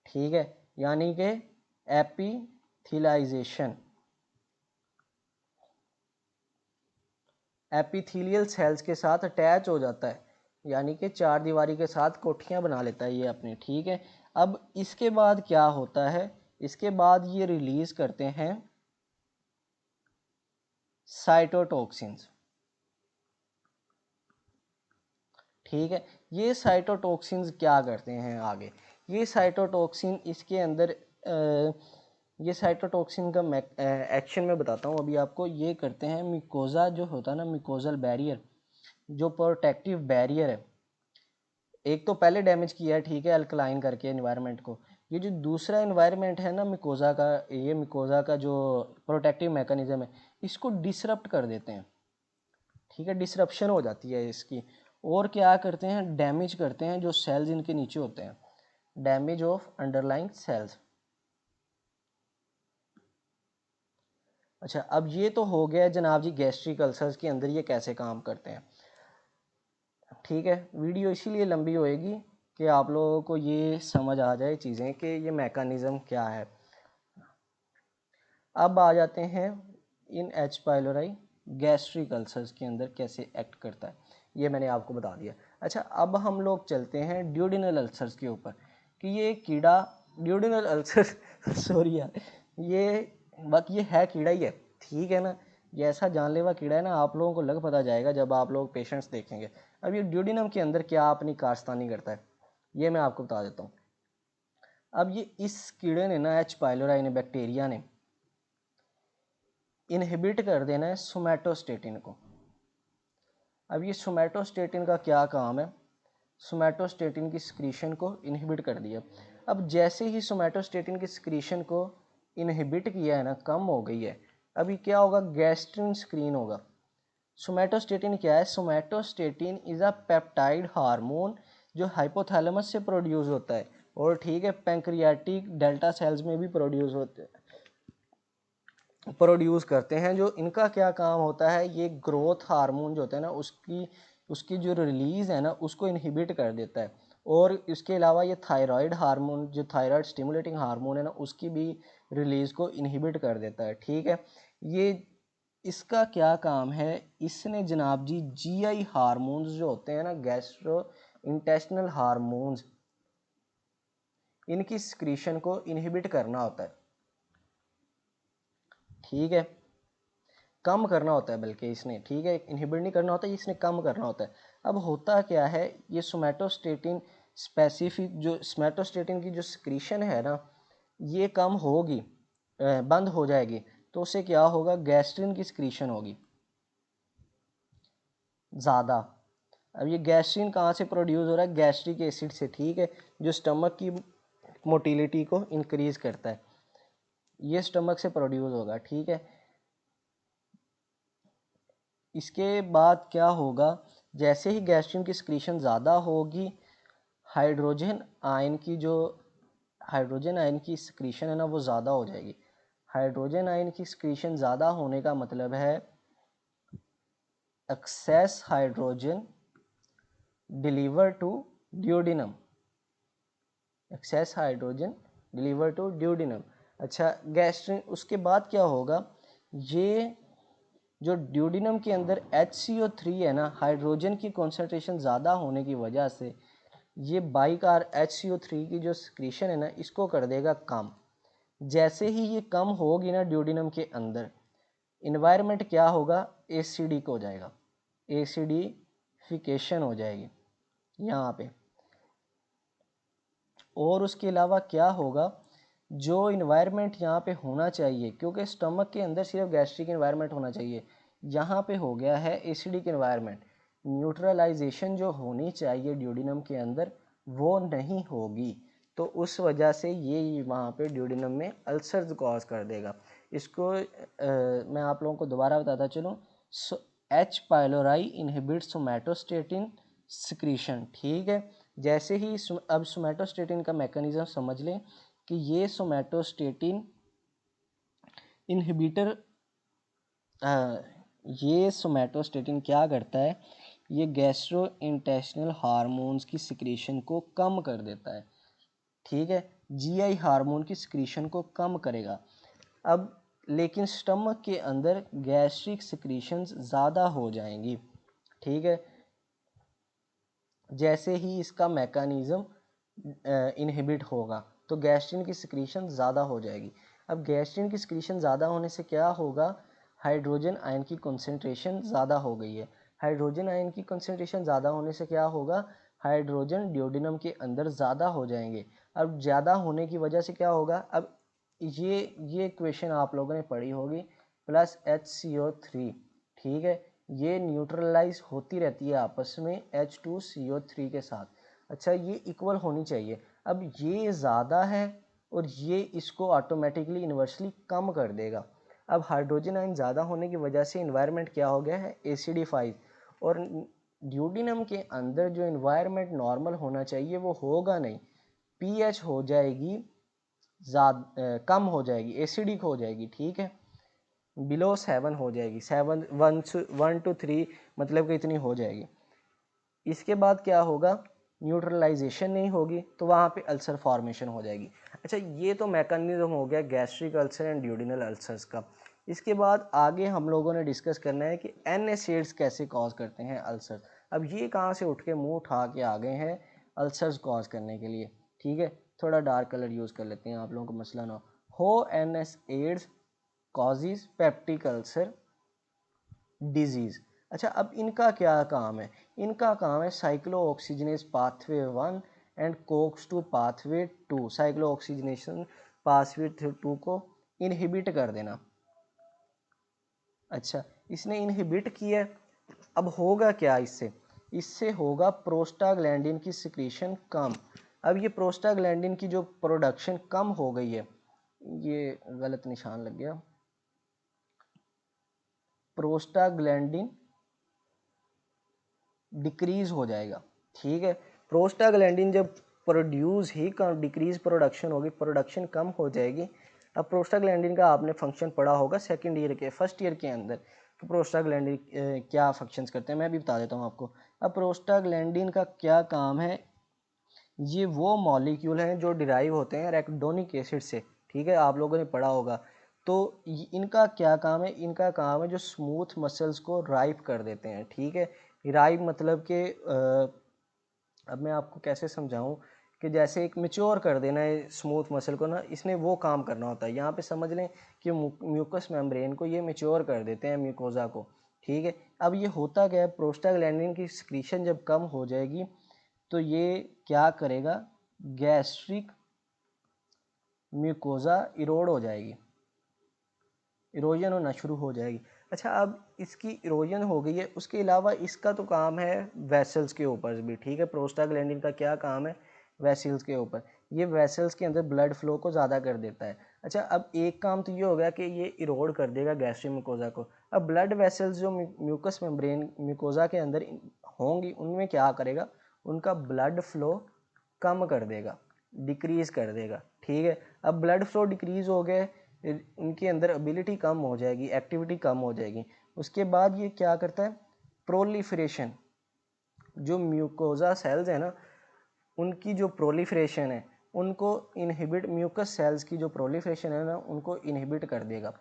ठीक है, यानी कि एपिथिलाइजेशन, एपिथेलियल सेल्स के साथ अटैच हो जाता है, यानी कि चार दीवारी के साथ कोठियाँ बना लेता है ये अपनी, ठीक है। अब इसके बाद क्या होता है, इसके बाद ये रिलीज करते हैं साइटोटॉक्सिन्स, ठीक है। ये साइटोटॉक्सिन्स क्या करते हैं आगे, ये साइटोटॉक्सिन इसके अंदर ये साइटोटॉक्सिन का एक्शन मैं बताता हूँ अभी आपको। ये करते हैं, मिकोजा जो होता है ना, मिकोजल बैरियर, जो प्रोटेक्टिव बैरियर है, एक तो पहले डैमेज किया है, ठीक है, अल्कलाइन करके एनवायरनमेंट को। ये जो दूसरा एनवायरनमेंट है ना मिकोजा का, ये मिकोजा का जो प्रोटेक्टिव मैकेनिज्म है, इसको डिसरप्ट कर देते हैं, ठीक है, डिसरप्शन हो जाती है इसकी। और क्या करते हैं, डैमेज करते हैं जो सेल्स इनके नीचे होते हैं, डैमेज ऑफ अंडरलाइंग सेल्स। अच्छा, अब ये तो हो गया जनाब जी गैस्ट्रिक अल्सर्स के अंदर ये कैसे काम करते हैं, ठीक है, वीडियो इसीलिए लंबी होएगी कि आप लोगों को ये समझ आ जाए चीज़ें कि ये मैकेनिज़्म क्या है। अब आ जाते हैं इन एच पाइलोराई गैस्ट्रिक अल्सर्स के अंदर कैसे एक्ट करता है, ये मैंने आपको बता दिया। अच्छा, अब हम लोग चलते हैं ड्यूडिनल अल्सर्स के ऊपर कि ये कीड़ा ड्यूडिनल अल्सर सॉरी यार, ये है कीड़ा ही है, ठीक है ना। ये ऐसा जानलेवा कीड़ा है ना, आप लोगों को लग पता जाएगा जब आप लोग पेशेंट्स देखेंगे। अब ये ड्यूडिनम के अंदर क्या अपनी कारस्तानी करता है, ये मैं आपको बता देता हूँ। अब ये इस कीड़े ने ना, एच पाइलोराई ने, बैक्टीरिया ने इनहिबिट कर देना है सोमैटोस्टेटिन को। अब ये सोमैटोस्टेटिन का क्या काम है, सोमैटोस्टेटिन की सिक्रीशन को इनहिबिट कर दिया। अब जैसे ही सोमैटोस्टेटिन की सिक्रीशन को इनहिबिट किया है ना, कम हो गई है, अभी क्या होगा, गैस्ट्रिन स्क्रीन होगा। सोमैटोस्टेटिन क्या है, somatostatin is a peptide hormone जो हाइपोथैलेमस से प्रोड्यूस होता है और ठीक है, पैंक्रियाटिक डेल्टा सेल्स में भी प्रोड्यूस करते हैं। जो इनका क्या काम होता है, ये ग्रोथ हार्मोन जो होता है ना, उसकी जो रिलीज़ है ना, उसको इनहिबिट कर देता है। और इसके अलावा ये थायराइड हार्मोन, जो थायराइड स्टिमुलेटिंग हार्मोन है ना, उसकी भी रिलीज़ को इनहिबिट कर देता है, ठीक है। ये इसका क्या काम है, इसने जनाब जी जीआई हार्मोन्स जो होते हैं ना, गैस्ट्रो इंटेस्टिनल हार्मोन्स, इनकी सिक्रीशन को इनहिबिट करना होता है, ठीक है, कम करना होता है बल्कि इसने, ठीक है, इनहिबिट नहीं करना होता, इसने कम करना होता है। अब होता क्या है, ये सोमैटोस्टेटिन स्पेसिफिक, जो सोमैटोस्टेटिन की जो सिक्रीशन है ना, ये कम होगी, बंद हो जाएगी, तो उससे क्या होगा, गैस्ट्रिन की सिक्रीशन होगी ज़्यादा। अब ये गैस्ट्रिन कहाँ से प्रोड्यूस हो रहा है, गैस्ट्रिक एसिड से, ठीक है, जो स्टमक की मोटिलिटी को इंक्रीज करता है, ये स्टमक से प्रोड्यूस होगा, ठीक है। इसके बाद क्या होगा, जैसे ही गैस्ट्रिन की सिक्रीशन ज़्यादा होगी, हाइड्रोजन आयन की सिक्रीशन है ना, वो ज़्यादा हो जाएगी। हाइड्रोजन आयन की सिक्रीशन ज़्यादा होने का मतलब है excess hydrogen deliver to duodenum, excess hydrogen deliver to duodenum. अच्छा, गैस्ट्रिन, उसके बाद क्या होगा, ये जो ड्यूडिनम के अंदर HCO3 है ना, हाइड्रोजन की कॉन्सेंट्रेशन ज़्यादा होने की वजह से ये बाइकार HCO3 की जो सिक्रीशन है ना, इसको कर देगा कम। जैसे ही ये कम होगी ना ड्यूडिनम के अंदर, इन्वायरमेंट क्या होगा, एसिडिक हो जाएगा, एसिडिफिकेशन हो जाएगी यहाँ पे। और उसके अलावा क्या होगा, जो इन्वायरमेंट यहाँ पे होना चाहिए, क्योंकि स्टमक के अंदर सिर्फ गैस्ट्रिक इन्वायरमेंट होना चाहिए, यहाँ पे हो गया है एसिडिक इन्वायरमेंट। न्यूट्रलाइजेशन जो होनी चाहिए ड्यूडिनम के अंदर, वो नहीं होगी, तो उस वजह से ये वहाँ पे ड्यूडिनम में अल्सर्स कॉज कर देगा। इसको मैं आप लोगों को दोबारा बताता चलूँ, H pylori inhibit somatostatin secretion, ठीक है। जैसे ही अब सोमैटोस्टेटिन का मैकेनिज्म समझ लें कि ये सोमैटोस्टेटिन इनहिबिटर, ये सोमैटोस्टेटिन क्या करता है, ये गैस्ट्रो इंटेस्टिनल हार्मोन्स की सिक्रीशन को कम कर देता है, ठीक है, जीआई हार्मोन की सिक्रीशन को कम करेगा। अब लेकिन स्टमक के अंदर गैस्ट्रिक सिक्रीशंस ज़्यादा हो जाएंगी, ठीक है, जैसे ही इसका मैकेनिज्म इनहिबिट होगा तो गैस्ट्रिन की सिक्रीशन ज़्यादा हो जाएगी। अब गैस्ट्रिन की सिक्रीशन ज़्यादा होने से क्या होगा, हाइड्रोजन आयन की कंसंट्रेशन ज़्यादा हो गई है। हाइड्रोजन आयन की कंसंट्रेशन ज़्यादा होने से क्या होगा, हाइड्रोजन ड्यूडिनम के अंदर ज़्यादा हो जाएंगे। अब ज़्यादा होने की वजह से क्या होगा, अब ये इक्वेशन आप लोगों ने पढ़ी होगी, प्लस HCO3, ठीक है, ये न्यूट्रलाइज होती रहती है आपस में H2CO3 के साथ। अच्छा, ये इक्वल होनी चाहिए। अब ये ज़्यादा है और ये इसको ऑटोमेटिकली इन्वर्सली कम कर देगा। अब हाइड्रोजन आयन ज़्यादा होने की वजह से इन्वायरमेंट क्या हो गया है, एसिडिफाइड, और ड्यूडिनम के अंदर जो इन्वायरमेंट नॉर्मल होना चाहिए वो होगा नहीं, pH हो जाएगी ज़्यादा, कम हो जाएगी, एसिडिक हो जाएगी, ठीक है, बिलो 7 हो जाएगी, 7 1 to 3 मतलब कि इतनी हो जाएगी। इसके बाद क्या होगा, न्यूट्रलाइजेशन नहीं होगी तो वहाँ पे अल्सर फॉर्मेशन हो जाएगी। अच्छा, ये तो मैकेनिज्म हो गया gastric ulcer and duodenal ulcers का। इसके बाद आगे हम लोगों ने डिस्कस करना है कि NSAIDs कैसे कॉज करते हैं अल्सर। अब ये कहाँ से उठ के मुंह उठा के आ गए हैं अल्सर्स कॉज करने के लिए, ठीक है। थोड़ा डार्क कलर यूज़ कर लेते हैं आप लोगों को मसला ना हो। NSAIDs causes peptic ulcer disease. अच्छा, अब इनका क्या काम है, इनका काम है cyclooxygenase pathway 1 and COX two pathway 2, cyclooxygenation pathway 2 को इनहिबिट कर देना। अच्छा, इसने इनहिबिट किया, अब होगा क्या इससे, इससे होगा प्रोस्टाग्लैंडिन की सिक्रीशन कम। अब ये प्रोस्टाग्लैंडिन की जो प्रोडक्शन कम हो गई है, ये गलत निशान लग गया, प्रोस्टाग्लैंडिन डिक्रीज हो जाएगा, ठीक है। प्रोस्टाग्लैंडिन जब प्रोड्यूस ही कम, डिक्रीज प्रोडक्शन होगी, प्रोडक्शन कम हो जाएगी। अब प्रोस्टाग्लैंडिन का आपने फंक्शन पढ़ा होगा सेकंड ईयर के, फर्स्ट ईयर के अंदर कि प्रोस्टाग्लैंडिन क्या फंक्शंस करते हैं, मैं भी बता देता हूँ आपको। अब प्रोस्टाग्लैंडिन का क्या काम है, ये वो मॉलिक्यूल हैं जो डिराइव होते हैं एराकिडोनिक एसिड से, ठीक है, आप लोगों ने पढ़ा होगा। तो इनका क्या काम है, इनका काम है जो स्मूथ मसल्स को राइप कर देते हैं, ठीक है। राइप मतलब कि अब मैं आपको कैसे समझाऊं कि जैसे एक मैच्योर कर देना है स्मूथ मसल को ना, इसने वो काम करना होता है। यहाँ पे समझ लें कि म्यूकस मेम्ब्रेन को ये मैच्योर कर देते हैं, म्यूकोजा को, ठीक है। अब ये होता क्या है, प्रोस्टाग्लैंडिन की सिक्रीशन जब कम हो जाएगी तो ये क्या करेगा, गैस्ट्रिक म्यूकोजा इरोड हो जाएगी, इरोजन होना शुरू हो जाएगी। अच्छा, अब इसकी इरोजन हो गई है, उसके अलावा इसका तो काम है वेसल्स के ऊपर भी, ठीक है। प्रोस्टाग्लैंडिन का क्या काम है, वेसल्स के ऊपर, ये वेसल्स के अंदर ब्लड फ्लो को ज़्यादा कर देता है। अच्छा, अब एक काम तो ये हो गया कि ये इरोड कर देगा गैस्ट्रिक म्यूकोजा को। अब ब्लड वेसल्स जो म्यूकस मेम्ब्रेन म्यूकोजा के अंदर होंगी, उनमें क्या करेगा, उनका ब्लड फ्लो कम कर देगा, डिक्रीज़ कर देगा, ठीक है। अब ब्लड फ्लो डिक्रीज़ हो गए, उनके अंदर एबिलिटी कम हो जाएगी, एक्टिविटी कम हो जाएगी। उसके बाद ये क्या करता है, प्रोलिफरेशन, जो म्यूकोजा सेल्स है ना, उनकी जो प्रोलिफरेशन है उनको इनहिबिट, म्यूकस सेल्स की जो प्रोलिफरेशन है ना उनको इनहिबिट कर देगा।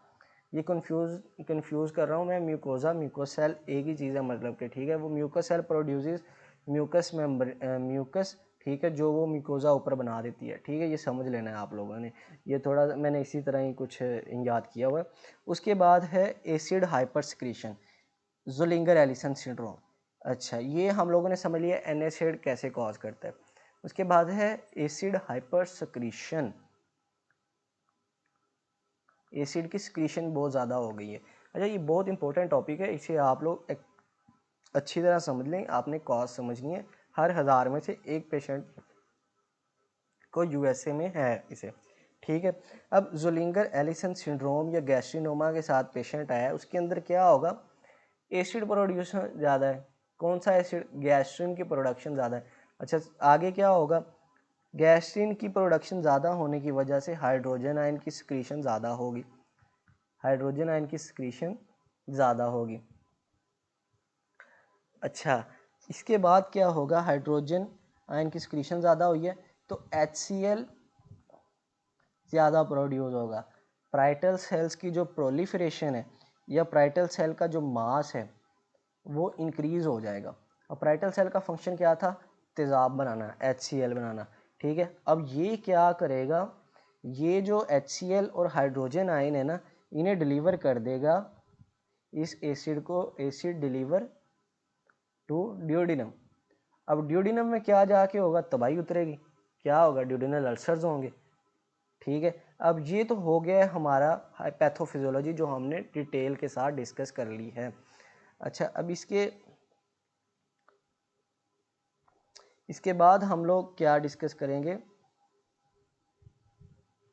ये कंफ्यूज कर रहा हूँ मैं, म्यूकोजा म्यूकोस सेल एक ही चीज़ है मतलब कि, ठीक है। वो mucus cell produces mucus mucus, ठीक है, जो वो म्यूकोजा ऊपर बना देती है, ठीक है। ये समझ लेना है आप लोगों ने, ये थोड़ा मैंने इसी तरह ही कुछ याद किया हुआ है। उसके बाद है acid hyper secretion, Zollinger Allison syndrome. अच्छा, ये हम लोगों ने समझ लिया NSAID कैसे कॉज करता है। उसके बाद है एसिड हाइपर सिक्रीशन, एसिड की सिक्रीशन बहुत ज़्यादा हो गई है। अच्छा, ये बहुत इंपॉर्टेंट टॉपिक है, इसे आप लोग अच्छी तरह समझ लें, आपने कॉज समझनी है। हर 1000 में से एक पेशेंट को USA में है इसे, ठीक है। अब ज़ोलिंगर एलिसन सिंड्रोम या गैस्ट्रिनोमा के साथ पेशेंट आया है, उसके अंदर क्या होगा, एसिड प्रोड्यूसन ज़्यादा है। कौन सा एसिड, गैस्ट्रिन की प्रोडक्शन ज़्यादा है। अच्छा, आगे क्या होगा, गैस्ट्रिन की प्रोडक्शन ज़्यादा होने की वजह से हाइड्रोजन आयन की सिक्रीशन ज़्यादा होगी, हाइड्रोजन आयन की सिक्रीशन ज़्यादा होगी। अच्छा, इसके बाद क्या होगा, हाइड्रोजन आयन की सिक्रीशन ज़्यादा हुई है तो HCl ज़्यादा प्रोड्यूस होगा। पाराइटल सेल्स की जो प्रोलिफरेशन है या पाराइटल सेल का जो मास है वो इंक्रीज़ हो जाएगा। और पाराइटल सेल का फंक्शन क्या था, तेज़ाब बनाना, HCl बनाना, ठीक है। अब ये क्या करेगा, ये जो HCl और हाइड्रोजन आयन है ना, इन्हें डिलीवर कर देगा, इस एसिड को, एसिड डिलीवर टू ड्यूडिनम। अब ड्यूडिनम में क्या जाके होगा, तबाही उतरेगी, क्या होगा, ड्यूडिनल अल्सर्स होंगे, ठीक है। अब ये तो हो गया है हमारा पैथोफिजियोलॉजी जो हमने डिटेल के साथ डिस्कस कर ली है। अच्छा, अब इसके बाद हम लोग क्या डिस्कस करेंगे,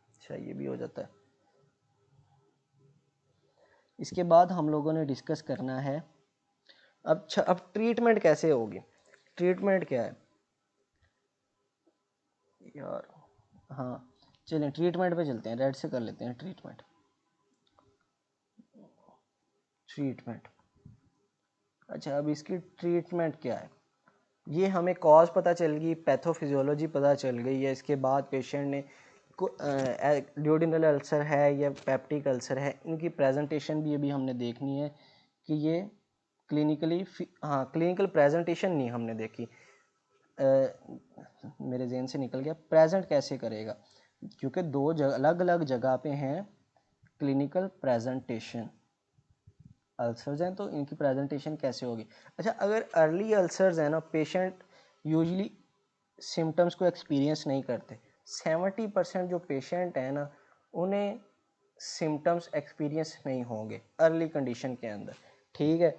अच्छा ये भी हो जाता है। इसके बाद हम लोगों ने डिस्कस करना है, अच्छा अब ट्रीटमेंट कैसे होगी, ट्रीटमेंट क्या है यार, हाँ चलें ट्रीटमेंट पे चलते हैं, रेड से कर लेते हैं ट्रीटमेंट। ट्रीटमेंट, अच्छा अब इसकी ट्रीटमेंट क्या है, ये हमें कॉज पता चल गई, पैथोफिजियोलॉजी पता चल गई है। इसके बाद पेशेंट ने ड्यूडिनल अल्सर है या पेप्टिक अल्सर है, इनकी प्रेजेंटेशन भी अभी हमने देखनी है कि ये क्लिनिकली, हाँ क्लिनिकल प्रेजेंटेशन नहीं हमने देखी, मेरे जहन से निकल गया, प्रेजेंट कैसे करेगा, क्योंकि दो अलग अलग जगह पे हैं क्लिनिकल प्रेजेंटेशन। अल्सर्स हैं तो इनकी प्रेजेंटेशन कैसे होगी। अच्छा, अगर अर्ली अल्सर्स हैं ना, पेशेंट यूजली सिम्टम्स को एक्सपीरियंस नहीं करते। 70% जो पेशेंट हैं ना, उन्हें सिम्टम्स एक्सपीरियंस नहीं होंगे अर्ली कंडीशन के अंदर, ठीक है।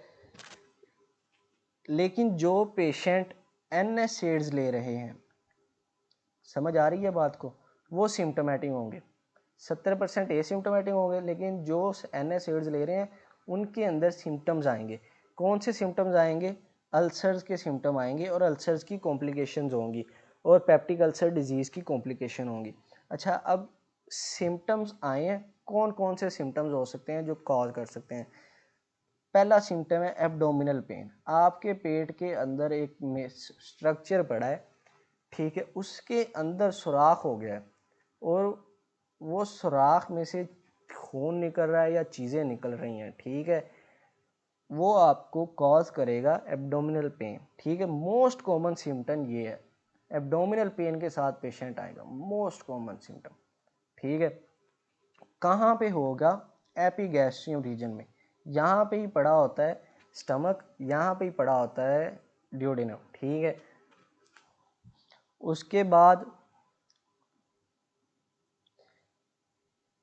लेकिन जो पेशेंट NSAIDs ले रहे हैं, समझ आ रही है बात को, वो सिम्टोमेटिक होंगे। 70% एसिम्टोमेटिक होंगे, लेकिन जो NSAIDs ले रहे हैं उनके अंदर सिम्टम्स आएंगे। कौन से सिम्टम्स आएंगे? अल्सर्स के सिम्टम आएंगे और अल्सर्स की कॉम्प्लिकेशंस होंगी और पेप्टिक अल्सर डिजीज़ की कॉम्प्लिकेशन होंगी। अच्छा, अब सिम्टम्स आए हैं, कौन कौन से सिम्टम्स हो सकते हैं जो कॉज कर सकते हैं। पहला सिम्टम है एब्डोमिनल पेन। आपके पेट के अंदर एक स्ट्रक्चर पड़ा है, ठीक है, उसके अंदर सुराख हो गया है और वो सुराख में से खून निकल रहा है या चीज़ें निकल रही हैं, ठीक है, वो आपको कॉज करेगा एब्डोमिनल पेन, ठीक है। मोस्ट कॉमन सिम्टम ये है, एब्डोमिनल पेन के साथ पेशेंट आएगा, मोस्ट कॉमन सिम्टम, ठीक है। कहाँ पे होगा? एपिगैस्ट्रियम रीजन में, यहाँ पे ही पड़ा होता है स्टमक, यहाँ पे ही पड़ा होता है ड्यूडेनम, ठीक है। उसके बाद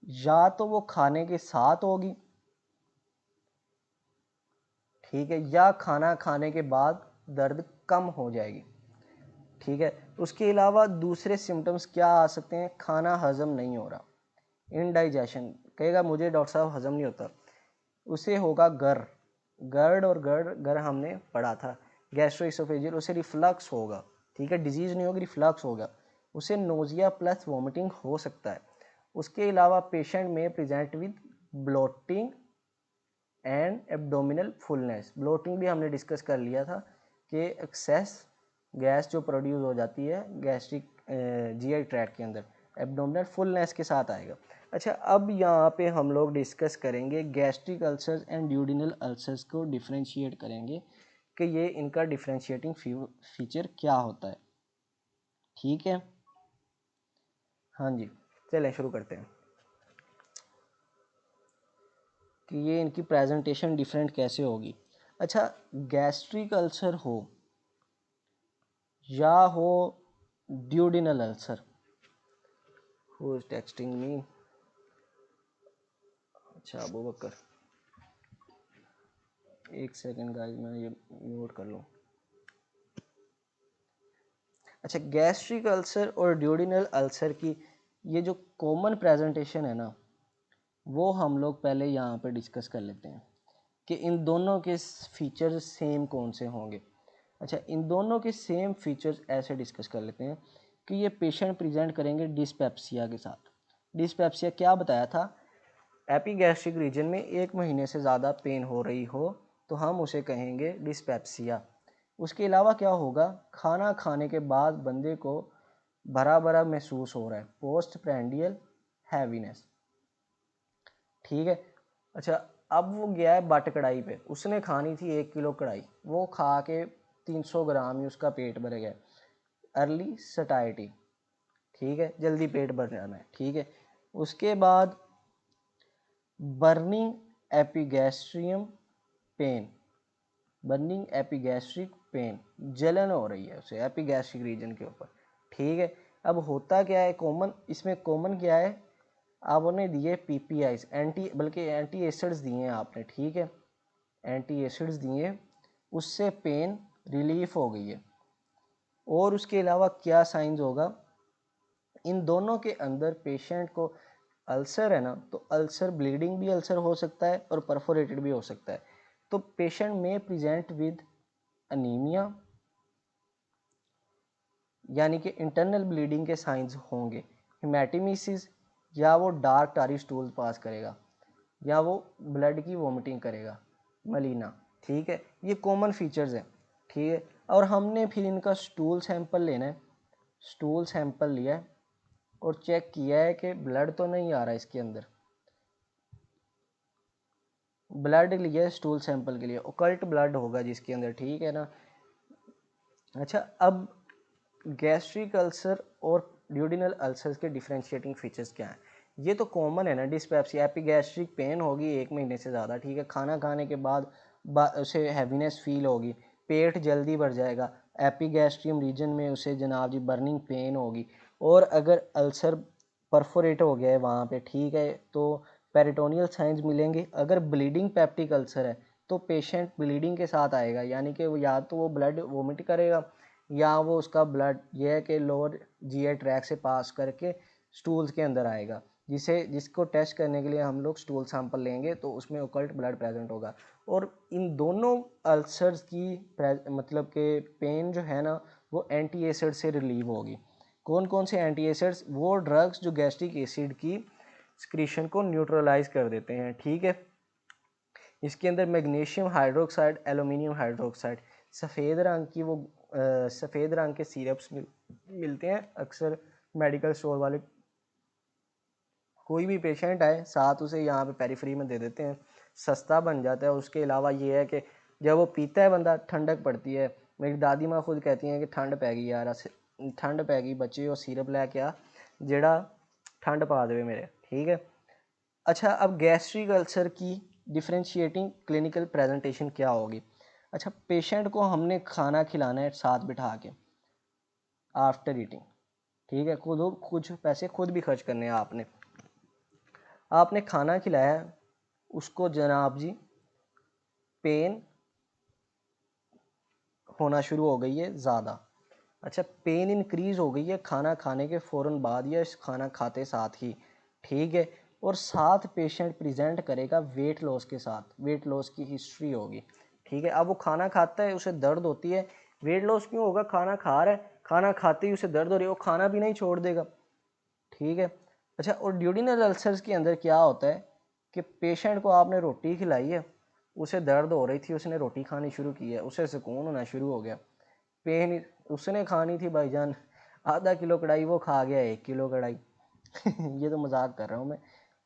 या तो वो खाने के साथ होगी, ठीक है, या खाना खाने के बाद दर्द कम हो जाएगी, ठीक है। उसके अलावा दूसरे सिम्टम्स क्या आ सकते हैं? खाना हजम नहीं हो रहा, इनडाइजेशन, कहेगा मुझे डॉक्टर साहब हजम नहीं होता, उसे होगा गर्ड और गर्ड हमने पढ़ा था, गैस्ट्रोइसोफेजियल, उसे रिफ्लक्स होगा, ठीक है, डिजीज़ नहीं होगी, रिफ्लक्स होगा, उसे नोजिया प्लस वॉमिटिंग हो सकता है। उसके अलावा पेशेंट में present with bloating and abdominal fullness. Bloating भी हमने डिस्कस कर लिया था कि एक्सेस गैस जो प्रोड्यूस हो जाती है गैस्ट्रिक GI ट्रैक्ट के अंदर, एब्डोमिनल फुलनेस के साथ आएगा। अच्छा, अब यहाँ पे हम लोग डिस्कस करेंगे gastric ulcers and duodenal ulcers को डिफ्रेंशिएट करेंगे कि ये इनका डिफ्रेंशिएटिंग फीचर क्या होता है, ठीक है। हाँ जी, चलें शुरू करते हैं कि ये इनकी प्रेजेंटेशन डिफरेंट कैसे होगी। अच्छा, गैस्ट्रिक अल्सर हो या हो duodenal ulcer, who is texting me, अच्छा अबू बकर, एक सेकंड गाइस, मैं ये म्यूट कर लूँ। अच्छा, गैस्ट्रिक अल्सर और ड्यूडिनल अल्सर की ये जो कॉमन प्रेजेंटेशन है ना, वो हम लोग पहले यहाँ पे डिस्कस कर लेते हैं कि इन दोनों के फीचर्स सेम कौन से होंगे। अच्छा, इन दोनों के सेम फीचर्स ऐसे डिस्कस कर लेते हैं कि ये पेशेंट प्रेजेंट करेंगे डिस्पेप्सिया के साथ। डिस्पेप्सिया क्या बताया था? एपिगैस्ट्रिक रीजन में 1 महीने से ज़्यादा पेन हो रही हो तो हम उसे कहेंगे डिस्पेप्सिया। उसके अलावा क्या होगा? खाना खाने के बाद बंदे को भरा भरा महसूस हो रहा है, पोस्ट प्रैंडियल हैवीनेस, ठीक है। अच्छा, अब वो गया है बट कढ़ाई पे, उसने खानी थी 1 किलो कढ़ाई, वो खा के 300 ग्राम ही उसका पेट भर गया, अर्ली सटाइटी, ठीक है, जल्दी पेट भर जाना है, ठीक है। उसके बाद burning epigastrium pain, burning epigastric pain, जलन हो रही है उसे एपिगैस्ट्रिक रीजन के ऊपर, ठीक है। अब होता क्या है कॉमन, इसमें कॉमन क्या है? आपने दिए PPIs, बल्कि एंटी एसिड्स दिए हैं आपने, ठीक है, एंटी एसिड्स दिए, उससे पेन रिलीफ हो गई है। और उसके अलावा क्या साइंस होगा? इन दोनों के अंदर पेशेंट को अल्सर है ना, तो अल्सर ब्लीडिंग भी अल्सर हो सकता है और परफोरेटेड भी हो सकता है। तो पेशेंट में प्रेजेंट विद अनीमिया, यानी कि इंटरनल ब्लीडिंग के साइंस होंगे, हेमेटोमेसिस, या वो डार्क टारी स्टूल पास करेगा, या वो ब्लड की वोमिटिंग करेगा, मलीना, ठीक है। ये कॉमन फीचर्स हैं, ठीक है। और हमने फिर इनका स्टूल सैंपल लेना है। स्टूल सैंपल लिया है और चेक किया है कि ब्लड तो नहीं आ रहा इसके अंदर। ब्लड लिया है स्टूल सैंपल के लिए, ओकल्ट ब्लड होगा जिसके अंदर, ठीक है ना। अच्छा, अब गैस्ट्रिक अल्सर और ड्यूडिनल अल्सर्स के डिफरेंशिएटिंग फीचर्स क्या हैं? ये तो कॉमन है ना, डिस्पेप्सिया, एपिगैस्ट्रिक पेन होगी 1 महीने से ज़्यादा, ठीक है। खाना खाने के बाद उसे हैवीनेस फील होगी, पेट जल्दी भर जाएगा, एपिगैस्ट्रियम रीजन में उसे जनाब जी बर्निंग पेन होगी। और अगर अल्सर परफोरेट हो गया है वहाँ पे, ठीक है, तो पेरिटोनियल साइंस मिलेंगे। अगर ब्लीडिंग पेप्टिक अल्सर है तो पेशेंट ब्लीडिंग के साथ आएगा, यानी कि या तो वो ब्लड वोमिट करेगा या वो उसका ब्लड ये है कि लोअर जीआई ट्रैक से पास करके स्टूल्स के अंदर आएगा, जिसको टेस्ट करने के लिए हम लोग स्टूल सैंपल लेंगे तो उसमें ओकल्ट ब्लड प्रेजेंट होगा। और इन दोनों अल्सर्स की मतलब के पेन जो है ना वो एंटी एसिड से रिलीव होगी। कौन कौन से एंटी एसिड्स? वो ड्रग्स जो गैस्ट्रिक एसिड की सिक्रीशन को न्यूट्रलाइज कर देते हैं, ठीक है। इसके अंदर मैग्नीशियम हाइड्रोक्साइड, एल्यूमिनियम हाइड्रोक्साइड, सफ़ेद रंग की वो सफ़ेद रंग के सिरप्स मिलते हैं अक्सर मेडिकल स्टोर वाले। कोई भी पेशेंट आए साथ उसे यहाँ पे पेरीफ्री में दे देते हैं, सस्ता बन जाता है। उसके अलावा ये है कि जब वो पीता है बंदा ठंडक पड़ती है। मेरी दादी माँ खुद कहती हैं कि ठंड पै गई यार, ठंड पै गई बच्चे, और सिरप लैके आ जेड़ा ठंड पा दे मेरे, ठीक है। अच्छा, अब गैस्ट्रिक अल्सर की डिफरेंशिएटिंग क्लिनिकल प्रेजेंटेशन क्या होगी? अच्छा, पेशेंट को हमने खाना खिलाना है साथ बिठा के आफ्टर ईटिंग, ठीक है। कुछ पैसे खुद भी खर्च करने हैं आपने खाना खिलाया है उसको, जनाब जी पेन होना शुरू हो गई है ज़्यादा। अच्छा, पेन इंक्रीज़ हो गई है खाना खाने के फ़ौरन बाद या इस खाना खाते साथ ही, ठीक है। और साथ पेशेंट प्रेजेंट करेगा वेट लॉस के साथ, वेट लॉस की हिस्ट्री होगी, ठीक है। अब वो खाना खाता है उसे दर्द होती है, वेट लॉस क्यों होगा? खाना खा रहा है, खाना खाते ही उसे दर्द हो रही है, वो खाना भी नहीं छोड़ देगा, ठीक है। अच्छा, और ड्यूडिनल अल्सर्स के अंदर क्या होता है कि पेशेंट को आपने रोटी खिलाई है, उसे दर्द हो रही थी, उसने रोटी खानी शुरू की है, उसे सुकून होना शुरू हो गया। पेन उसने खानी थी भाईजान आधा किलो कढ़ाई, वो खा गया 1 किलो कढ़ाई ये तो मजाक कर रहा हूँ मैं।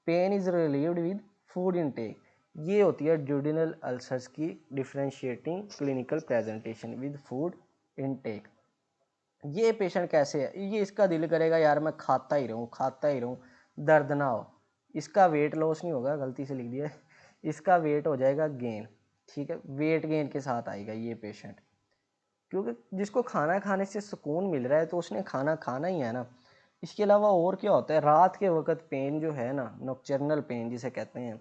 Pain is relieved with food intake. ये होती है ड्यूडिनल अल्सर्स की differentiating clinical presentation with food intake. ये पेशेंट कैसे है? ये इसका दिल करेगा यार मैं खाता ही रहूँ, दर्द ना हो। इसका वेट लॉस नहीं होगा, गलती से लिख दिया, इसका वेट हो जाएगा गेन, ठीक है। वेट गेन के साथ आएगा ये पेशेंट, क्योंकि जिसको खाना खाने से सुकून मिल रहा है तो उसने खाना खाना ही है ना। इसके अलावा और क्या होता है? रात के वक्त पेन जो है ना, नॉक्टर्नल पेन जिसे कहते हैं,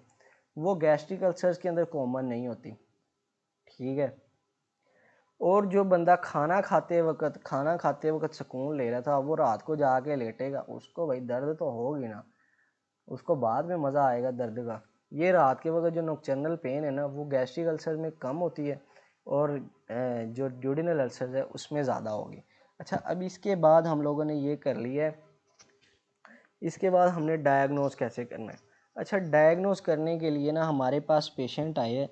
वो गैस्ट्रिक अल्सर्स के अंदर कॉमन नहीं होती, ठीक है। और जो बंदा खाना खाते वक्त सुकून ले रहा था, वो रात को जाके लेटेगा, उसको भाई दर्द तो होगी ना, उसको बाद में मज़ा आएगा दर्द का। ये रात के वक्त जो नॉक्टर्नल पेन है ना, वो गैस्ट्रिक अल्सर में कम होती है और जो ड्यूडिनल अल्सर है उसमें ज़्यादा होगी। अच्छा, अब इसके बाद हम लोगों ने ये कर लिया है, इसके बाद हमने डायग्नोस कैसे करना है। अच्छा, डायग्नोस करने के लिए ना हमारे पास पेशेंट आए है,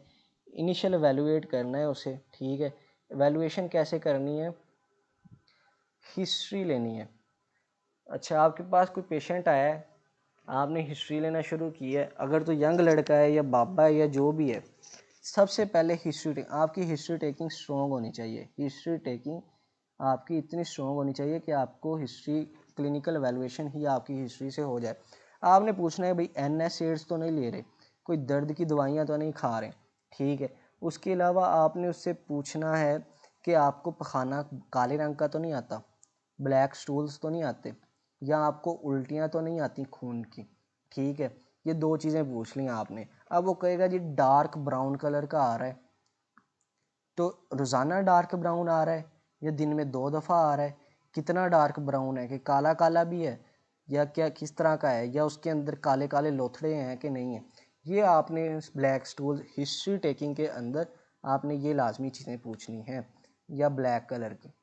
इनिशियल एवेलुएट करना है उसे, ठीक है। एवेलुएशन कैसे करनी है? हिस्ट्री लेनी है। अच्छा, आपके पास कोई पेशेंट आया है, आपने हिस्ट्री लेना शुरू की है, अगर तो यंग लड़का है या बाबा है या जो भी है, सबसे पहले आपकी हिस्ट्री टेकिंग स्ट्रॉन्ग होनी चाहिए। हिस्ट्री टेकिंग आपकी इतनी स्ट्रॉन्ग होनी चाहिए कि आपको हिस्ट्री क्लिनिकल एवेलुएशन ही आपकी हिस्ट्री से हो जाए। आपने पूछना है भाई NSAIDs तो नहीं ले रहे, कोई दर्द की दवाइयाँ तो नहीं खा रहे, ठीक है। उसके अलावा आपने उससे पूछना है कि आपको पखाना काले रंग का तो नहीं आता, ब्लैक स्टूल्स तो नहीं आते, या आपको उल्टियाँ तो नहीं आती खून की, ठीक है। ये 2 चीज़ें पूछ ली आपने। अब वो कहेगा जी डार्क ब्राउन कलर का आ रहा है, तो रोज़ाना डार्क ब्राउन आ रहा है या दिन में 2 दफ़ा आ रहा है? कितना डार्क ब्राउन है, कि काला काला भी है या क्या, किस तरह का है, या उसके अंदर काले काले लोथड़े हैं कि नहीं है? ये आपने ब्लैक स्टूल हिस्ट्री टेकिंग के अंदर आपने ये लाजमी चीज़ें पूछनी हैं। या ब्लैक कलर की,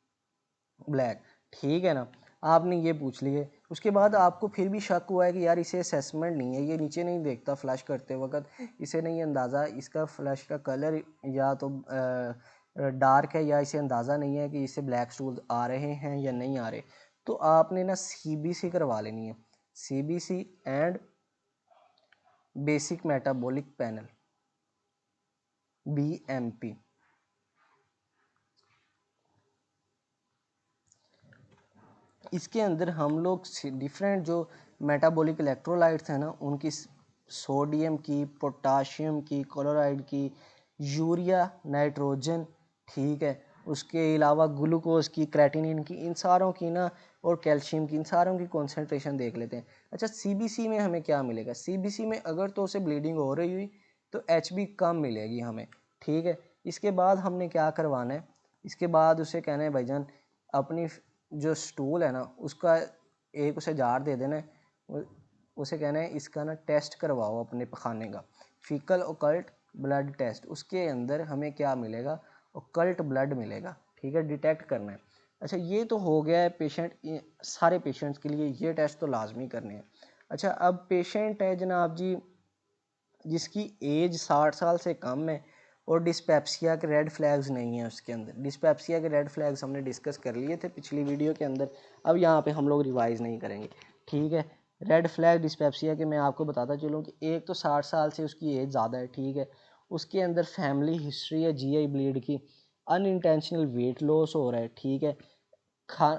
ब्लैक, ठीक है ना। आपने ये पूछ लिए, उसके बाद आपको फिर भी शक हुआ है कि यार इसे असेसमेंट नहीं है, ये नीचे नहीं देखता फ्लश करते वक्त, इसे नहीं अंदाज़ा इसका फ्लश का कलर या तो डार्क है या इसे अंदाज़ा नहीं है कि इससे ब्लैक स्टूल आ रहे हैं या नहीं आ रहे, तो आपने ना CBC करवा लेनी है, CBC and basic metabolic panel, BMP। इसके अंदर हम लोग डिफरेंट जो मेटाबॉलिक इलेक्ट्रोलाइट्स हैं ना, उनकी सोडियम की, पोटाशियम की, क्लोराइड की, यूरिया, नाइट्रोजन, ठीक है, उसके अलावा ग्लूकोज की, क्रेटिनिन की, इन सारों की ना, और कैल्शियम की, इन सारों की कॉन्सेंट्रेशन देख लेते हैं। अच्छा, CBC में हमें क्या मिलेगा? CBC में अगर तो उसे ब्लीडिंग हो रही हुई तो HB कम मिलेगी हमें, ठीक है। इसके बाद हमने क्या करवाना है, इसके बाद उसे कहना है भाईजान अपनी जो स्टूल है ना उसका एक उसे जार दे देना है, उसे कहना है इसका ना टेस्ट करवाओ अपने पखाने का, फीकल ओकल्ट ब्लड टेस्ट। उसके अंदर हमें क्या मिलेगा? ओकल्ट ब्लड मिलेगा, ठीक है, डिटेक्ट करना है। अच्छा, ये तो हो गया है पेशेंट, सारे पेशेंट्स के लिए ये टेस्ट तो लाजमी करने हैं। अच्छा, अब पेशेंट है जनाब जी जिसकी एज 60 साल से कम है और डिस्पेप्सिया के रेड फ्लैग्स नहीं है उसके अंदर। डिस्पेप्सिया के रेड फ्लैग्स हमने डिस्कस कर लिए थे पिछली वीडियो के अंदर, अब यहाँ पे हम लोग रिवाइज नहीं करेंगे, ठीक है। रेड फ्लैग डिस्पेप्सिया के मैं आपको बताता चलूँ कि एक तो 60 साल से उसकी एज ज़्यादा है, ठीक है, उसके अंदर फैमिली हिस्ट्री है GI ब्लीड की, अनइंटेंशनल वेट लॉस हो रहा है, ठीक है,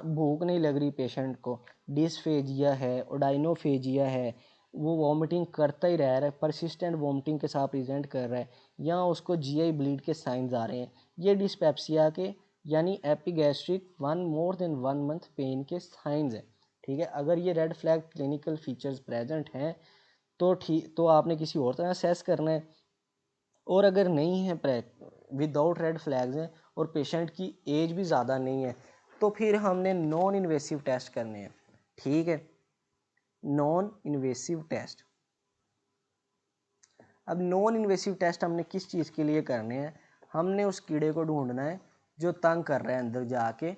भूख नहीं लग रही पेशेंट को, डिसफेजिया है, ओडाइनोफेजिया है, वो वॉमिटिंग करता ही रह रहा है, परसिस्टेंट वॉमिटिंग के साथ प्रेजेंट कर रहा है, या उसको GI ब्लीड के साइंस आ रहे हैं, ये डिस्पेप्सिया के यानी एपिगैस्ट्रिक 1 पेन के साइंस हैं, ठीक है। अगर ये red flag clinical features present हैं तो ठीक, तो आपने किसी और तरह असेस करना है। और अगर नहीं है, विदाउट रेड फ्लैग्स हैं और पेशेंट की एज भी ज़्यादा नहीं है, तो फिर हमने नॉन इन्वेसिव टेस्ट करने हैं, ठीक है, नॉन इन्वेसिव टेस्ट। अब नॉन इन्वेसिव टेस्ट हमने किस चीज़ के लिए करने हैं? हमने उस कीड़े को ढूंढना है जो तंग कर रहा है अंदर जाके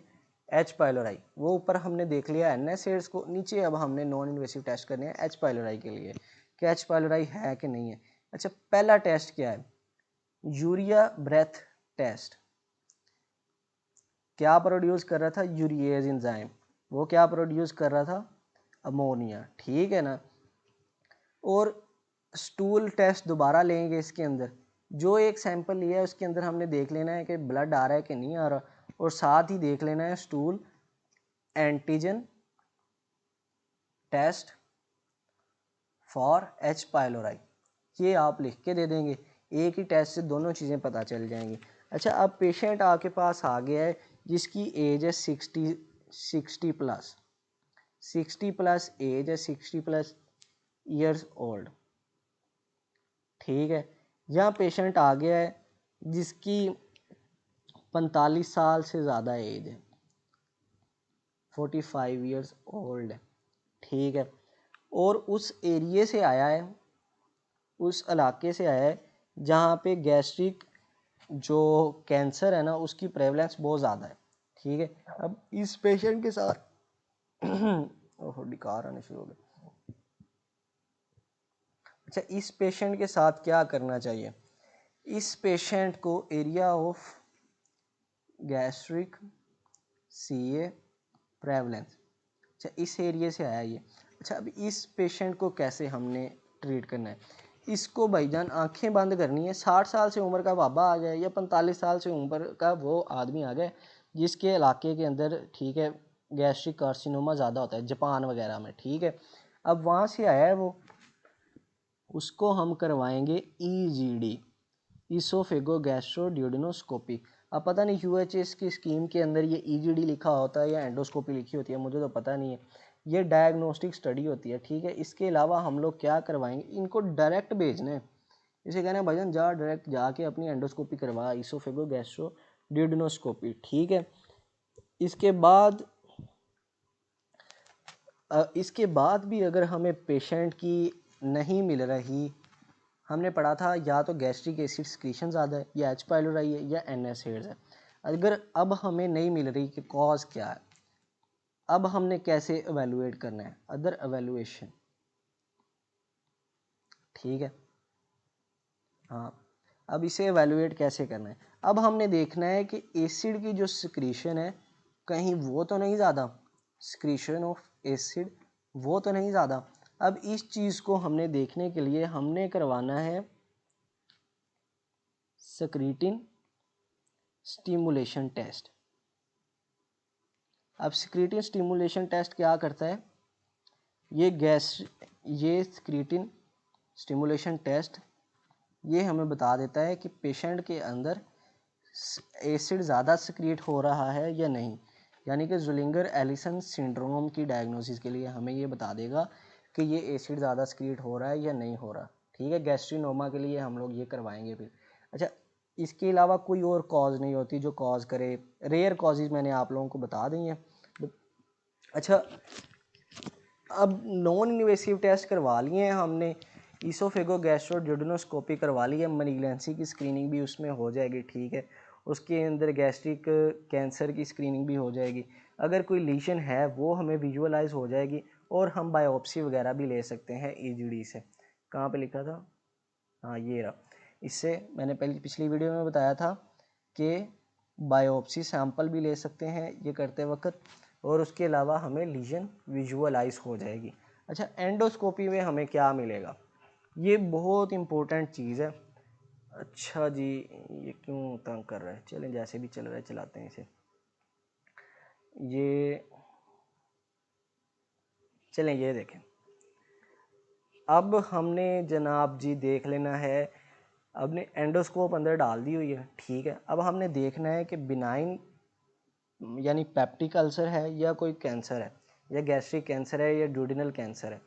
H. पाइलोराई। वो ऊपर हमने देख लिया NSAIDs को, नीचे अब हमने नॉन इन्वेसिव टेस्ट करने हैं H. पाइलोराई के लिए कि H. पाइलोराई है कि नहीं है। अच्छा, पहला टेस्ट क्या है? Urea breath test. क्या प्रोड्यूस कर रहा था? Urease enzyme. वो क्या प्रोड्यूस कर रहा था? अमोनिया, ठीक है ना। और स्टूल टेस्ट दोबारा लेंगे इसके अंदर, जो एक सैंपल लिया है उसके अंदर हमने देख लेना है कि ब्लड आ रहा है कि नहीं आ रहा, और साथ ही देख लेना है stool antigen test for H. Pylori. ये आप लिख के दे देंगे, एक ही टेस्ट से दोनों चीज़ें पता चल जाएंगी। अच्छा, अब पेशेंट आपके पास आ गया है जिसकी एज है 60 प्लस, 60 प्लस एज है, 60 प्लस ईयर्स ओल्ड, ठीक है। यहाँ पेशेंट आ गया है जिसकी 45 साल से ज़्यादा एज है, 45 ईयर्स ओल्ड है, ठीक है, और उस एरिए से आया है, उस इलाके से आया है जहाँ पे गैस्ट्रिक जो कैंसर है ना उसकी प्रेवलेंस बहुत ज़्यादा है, ठीक है। अब इस पेशेंट के साथ ओह डिकार आने शुरू हो गए। अच्छा, इस पेशेंट के साथ क्या करना चाहिए? इस पेशेंट को area of gastric CA prevalence, अच्छा इस एरिया से आया ये। अच्छा, अब इस पेशेंट को कैसे हमने ट्रीट करना है? इसको भाईजान आंखें बंद करनी है, 60 साल से उम्र का बाबा आ गया या 45 साल से उम्र का वो आदमी आ गया जिसके इलाके के अंदर, ठीक है, गैस्ट्रिक कार्सिनोमा ज़्यादा होता है जापान वगैरह में, ठीक है। अब वहाँ से आया है वो, उसको हम करवाएंगे EGD, ईसोफेगो गैस्ट्रोड्यूडेनोस्कोपी। अब पता नहीं UHS की स्कीम के अंदर ये EGD लिखा होता है या एंडोस्कोपी लिखी होती है, मुझे तो पता नहीं है। ये डायग्नोस्टिक स्टडी होती है, ठीक है। इसके अलावा हम लोग क्या करवाएंगे, इनको डायरेक्ट भेजना है, इसे कहना है भाईजान जा डायरेक्ट जाके अपनी एंडोस्कोपी करवा, ईसोफेगो गैस्ट्रोड्यूडेनोस्कोपी, ठीक है। इसके बाद भी अगर हमें पेशेंट की नहीं मिल रही, हमने पढ़ा था या तो गैस्ट्रिक एसिड सिक्रीशन ज़्यादा है या H. पाइलोराई है या NSAIDs है, अगर अब हमें नहीं मिल रही कि कॉज क्या है, अब हमने कैसे एवेलुएट करना है? अदर एवेलुएशन, ठीक है, हाँ। अब इसे एवेलुएट कैसे करना है? अब हमने देखना है कि एसिड की जो सिक्रीशन है कहीं वो तो नहीं ज़्यादा, सिक्रीशन ऑफ एसिड वो तो नहीं ज़्यादा। अब इस चीज़ को हमने देखने के लिए हमने करवाना है सक्रीटिन स्टिमुलेशन टेस्ट। अब सक्रीटिन स्टिमुलेशन टेस्ट क्या करता है, ये सक्रीटिन स्टिमुलेशन टेस्ट ये हमें बता देता है कि पेशेंट के अंदर एसिड ज़्यादा सक्रीट हो रहा है या नहीं, यानी कि ज़ुलिंगर एलिसन सिंड्रोम की डायग्नोसिस के लिए हमें ये बता देगा कि ये एसिड ज़्यादा सक्रीट हो रहा है या नहीं हो रहा। ठीक है, गैस्ट्रिनोमा के लिए हम लोग ये करवाएंगे फिर। अच्छा, इसके अलावा कोई और कॉज नहीं होती जो कॉज करे, रेयर कॉजेज मैंने आप लोगों को बता दी हैं। अच्छा, अब नॉन इन्वेसिव टेस्ट करवा लिए हैं हमने, ईसोफेगो गैस्ट्रोड्यूडेनोस्कोपी करवा ली है, मैलिग्नेंसी की स्क्रीनिंग भी उसमें हो जाएगी। ठीक है, उसके अंदर गैस्ट्रिक कैंसर की स्क्रीनिंग भी हो जाएगी, अगर कोई लीशन है वो हमें विजुअलाइज हो जाएगी, और हम बायोप्सी वगैरह भी ले सकते हैं ईजीडी से। कहाँ पे लिखा था, हाँ ये रहा। इससे मैंने पहले पिछली वीडियो में बताया था कि बायोप्सी सैंपल भी ले सकते हैं ये करते वक्त, और उसके अलावा हमें लीजन विजुअलाइज हो जाएगी। अच्छा, एंडोस्कोपी में हमें क्या मिलेगा, ये बहुत इम्पोर्टेंट चीज़ है। अच्छा जी, ये क्यों तंग कर रहा है, चलें जैसे भी चल रहा है चलाते हैं इसे। ये चलें, ये देखें, अब हमने जनाब जी देख लेना है, अपने एंडोस्कोप अंदर डाल दी हुई है। ठीक है, अब हमने देखना है कि बिनाइन यानी पेप्टिक अल्सर है या कोई कैंसर है, या गैस्ट्रिक कैंसर है या ड्यूडिनल कैंसर है।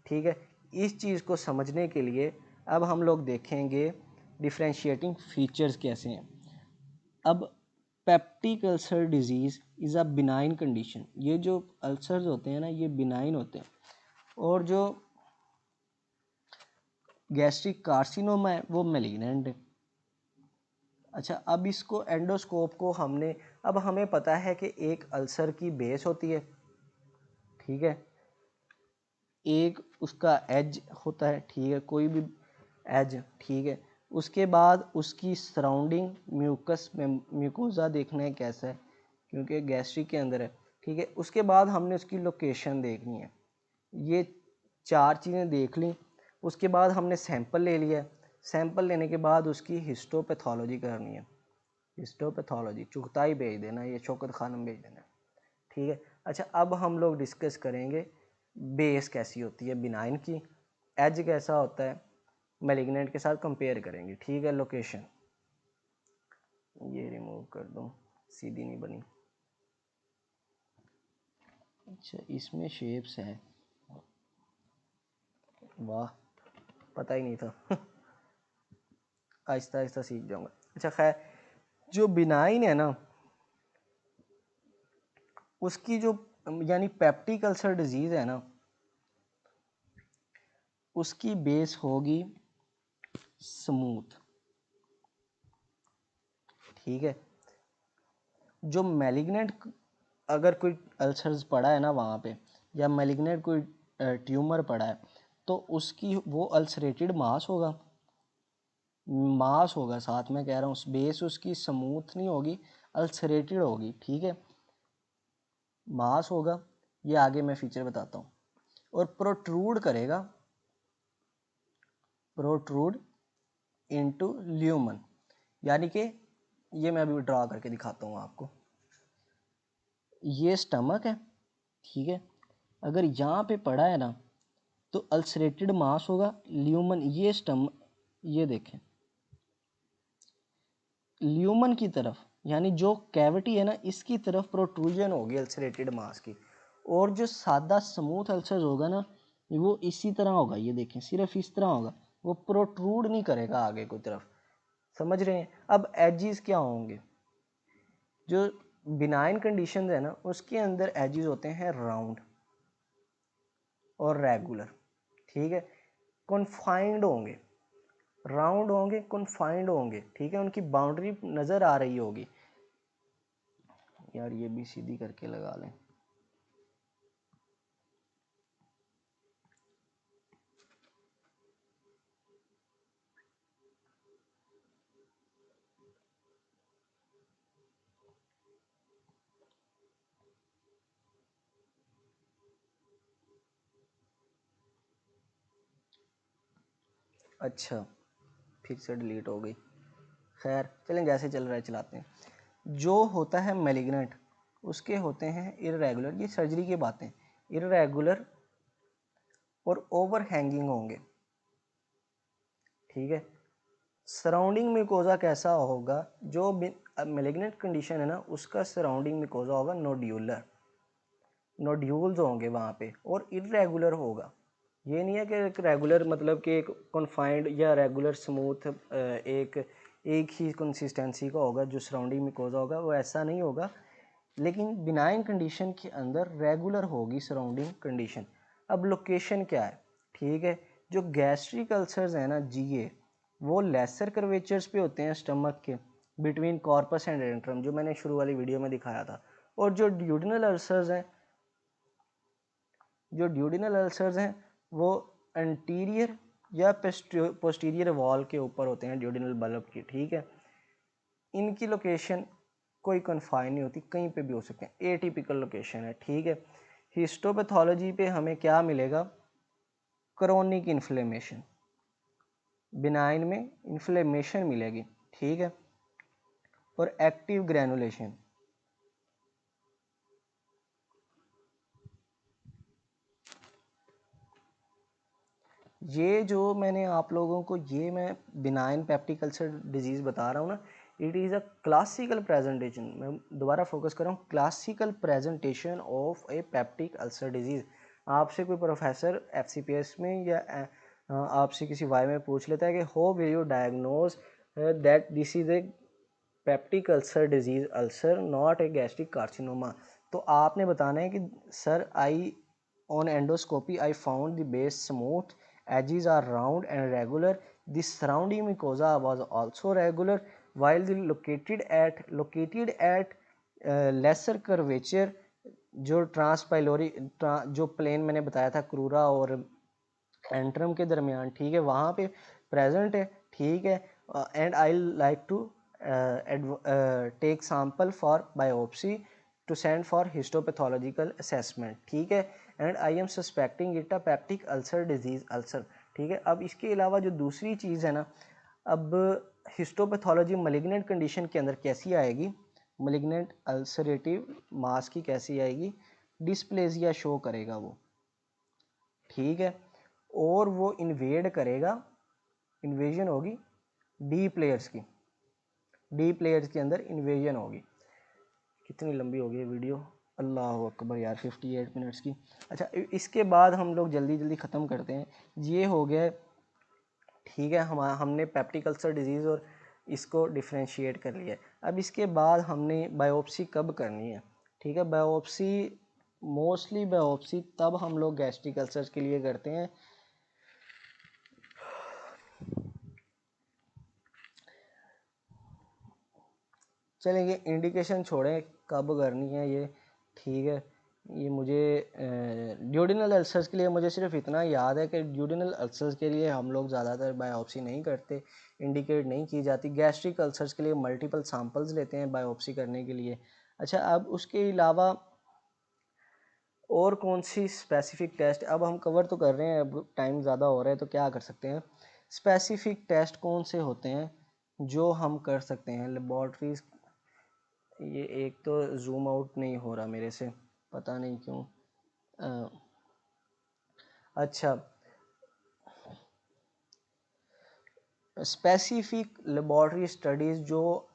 ठीक है, इस चीज़ को समझने के लिए अब हम लोग देखेंगे डिफ्रेंशिएटिंग फीचर्स कैसे हैं। अब peptic ulcer disease is a benign condition, ये जो अल्सर्स होते हैं ना ये बिनाइन होते हैं, और जो गैस्ट्रिक कार्सिनोमा है वो मैलिग्नेंट है। अच्छा, अब इसको एंडोस्कोप को हमने, अब हमें पता है कि एक अल्सर की बेस होती है, ठीक है, एक उसका एज होता है, ठीक है, कोई भी एज, ठीक है, उसके बाद उसकी सराउंडिंग म्यूकस में म्यूकोजा देखना है कैसा है, क्योंकि गैस्ट्रिक के अंदर है। ठीक है, उसके बाद हमने उसकी लोकेशन देखनी है। ये चार चीज़ें देख ली, उसके बाद हमने सैंपल ले लिया, सैंपल लेने के बाद उसकी हिस्टोपैथोलॉजी करनी है। हिस्टोपैथोलॉजी चुगताई भेज देना, ये शौकत खानम भेज देना। ठीक है, अच्छा, अब हम लोग डिस्कस करेंगे बेस कैसी होती है बिनाइन की, एज कैसा होता है, मैलिग्नेंट के साथ कंपेयर करेंगे। ठीक है, लोकेशन ये रिमूव कर दूँ, सीधी नहीं बनी। अच्छा, इसमें शेप्स है, वाह, पता ही नहीं था। आहिस्ता आहिस्ता सीख जाऊंगा। अच्छा खैर, जो बिनाइन है ना उसकी जो यानी पेप्टिक अल्सर डिजीज़ है ना उसकी बेस होगी स्मूथ। ठीक है, जो मैलिग्नेंट अगर कोई अल्सर्स पड़ा है ना वहाँ पे, या मैलिग्नेंट कोई ट्यूमर पड़ा है, तो उसकी वो अल्सरेटेड मास होगा, मास होगा साथ में कह रहा हूँ, बेस उसकी स्मूथ नहीं होगी, अल्सरेटेड होगी। ठीक है, मास होगा, ये आगे मैं फीचर बताता हूँ, और प्रोट्रूड करेगा, प्रोट्रूड इनटू ल्यूमन, यानी कि ये मैं अभी ड्रा करके दिखाता हूँ आपको। ये स्टमक है, ठीक है, अगर यहाँ पे पड़ा है ना तो अल्सरेटेड मास होगा, ल्यूमन, ये स्टमक, ये देखें ल्यूमन की तरफ, यानी जो कैविटी है ना इसकी तरफ प्रोट्रूजन होगी अल्सरेटेड मास की, और जो सादा स्मूथ अल्सर होगा ना वो इसी तरह होगा, ये देखें सिर्फ इस तरह होगा, वो प्रोट्रूड नहीं करेगा आगे की तरफ। समझ रहे हैं? अब एजिस क्या होंगे, जो बिनाइन कंडीशन है ना उसके अंदर एजिस होते हैं राउंड और रेगुलर। ठीक है, कॉन्फाइंड होंगे, राउंड होंगे, कॉन्फाइंड होंगे। ठीक है, उनकी बाउंड्री नज़र आ रही होगी। यार ये भी सीधी करके लगा लें, अच्छा फिर से डिलीट हो गई, खैर चलें जैसे चल रहा है चलाते हैं। जो होता है मैलिग्नेंट उसके होते हैं इर्रेगुलर, ये सर्जरी की बातें, इर्रेगुलर और ओवर हैंगिंग होंगे, ठीक है। सराउंडिंग म्यूकोजा कैसा होगा, जो मैलिग्नेंट कंडीशन है ना उसका सराउंडिंग म्यूकोजा होगा नोड्यूलर, नोड्यूल्स होंगे वहाँ पे, और इरेगुलर होगा। ये नहीं है कि एक रेगुलर मतलब कि एक कन्फाइंड या रेगुलर स्मूथ एक ही कंसिस्टेंसी का होगा जो सराउंडिंग म्यूकोजा होगा, वो ऐसा नहीं होगा। लेकिन बिनाइन कंडीशन के अंदर रेगुलर होगी सराउंडिंग कंडीशन। अब लोकेशन क्या है, ठीक है। जो गैस्ट्रिक अल्सर्स हैं ना जीए, वो लेसर कर्वेचर्स पे होते हैं स्टमक के, बिटवीन कॉर्पस एंड एंट्रम, जो मैंने शुरू वाली वीडियो में दिखाया था। और जो ड्यूडिनल अल्सर्स हैं, वो एंटीरियर या पोस्टीरियर वॉल के ऊपर होते हैं, ड्यूडिनल बल्ब की, ठीक है। इनकी लोकेशन कोई कन्फाइन नहीं होती, कहीं पे भी हो सकते हैं, एटिपिकल लोकेशन है, ठीक है। हिस्टोपैथोलॉजी पे हमें क्या मिलेगा, क्रोनिक इन्फ्लेमेशन, बिनाइन में इन्फ्लेमेशन मिलेगी, ठीक है, और एक्टिव ग्रैनुलेशन। ये जो मैंने आप लोगों को ये मैं बिनाइन पेप्टिक अल्सर डिजीज़ बता रहा हूँ ना, it is a classical presentation, मैं दोबारा फोकस कर रहा हूँ, classical presentation of A peptic ulcer disease. आपसे कोई प्रोफेसर एफसीपीएस में या आपसे किसी वाई में पूछ लेता है कि how will you diagnose that this is a peptic ulcer disease ulcer not a gastric carcinoma, तो आपने बताना है कि sir I on endoscopy I found the base smooth, edges are round and regular, the surrounding mucosa was also regular, while the located at lesser curvature, जो ट्रांसपाइलोरी जो plane मैंने बताया था क्रूरा और एंट्रम के दरमियान, ठीक है, वहाँ पे प्रेजेंट है, ठीक है। And I like to take sample for biopsy to send for histopathological assessment, ठीक है। And I am suspecting it a peptic ulcer disease ulcer, ठीक है। अब इसके अलावा जो दूसरी चीज़ है ना, अब हिस्टोपैथोलॉजी मलिग्नेंट कंडीशन के अंदर कैसी आएगी, मलिग्नेंट अल्सरेटिव मास की कैसी आएगी, डिस्प्लेजिया शो करेगा वो, ठीक है। और वो इन्वेड करेगा, इन्वेजन होगी डी प्लेयर्स की, डी प्लेयर्स के अंदर इन्वेजन होगी। कितनी लंबी हो गई वीडियो, अल्लाह अकबर यार, 58 मिनट्स की। अच्छा इसके बाद हम लोग जल्दी जल्दी ख़त्म करते हैं, ये हो गया, ठीक है। हमने पेप्टिक अल्सर डिजीज़ और इसको डिफ्रेंशिएट कर लिया। अब इसके बाद हमने बायोप्सी कब करनी है, ठीक है। बायोप्सी मोस्टली बायोप्सी तब हम लोग गैस्ट्रिक अल्सर्स के लिए करते हैं, चलें ये इंडिकेशन छोड़ें कब करनी है ये, ठीक है। ये मुझे ड्यूडिनल अल्सर्स के लिए मुझे सिर्फ इतना याद है कि ड्यूडिनल अल्सर्स के लिए हम लोग ज़्यादातर बायोप्सी नहीं करते, इंडिकेट नहीं की जाती। गैस्ट्रिक अल्सर्स के लिए मल्टीपल सैंपल्स लेते हैं बायोप्सी करने के लिए। अच्छा अब उसके अलावा और कौन सी स्पेसिफिक टेस्ट, अब हम कवर तो कर रहे हैं, अब टाइम ज़्यादा हो रहा है तो क्या कर सकते हैं, स्पेसिफिक टेस्ट कौन से होते हैं जो हम कर सकते हैं लेबॉर्ट्रीज। ये एक तो जूम आउट नहीं हो रहा मेरे से, पता नहीं क्यों। अच्छा स्पेसिफिक लेबॉर्ट्री स्टडीज़ जो,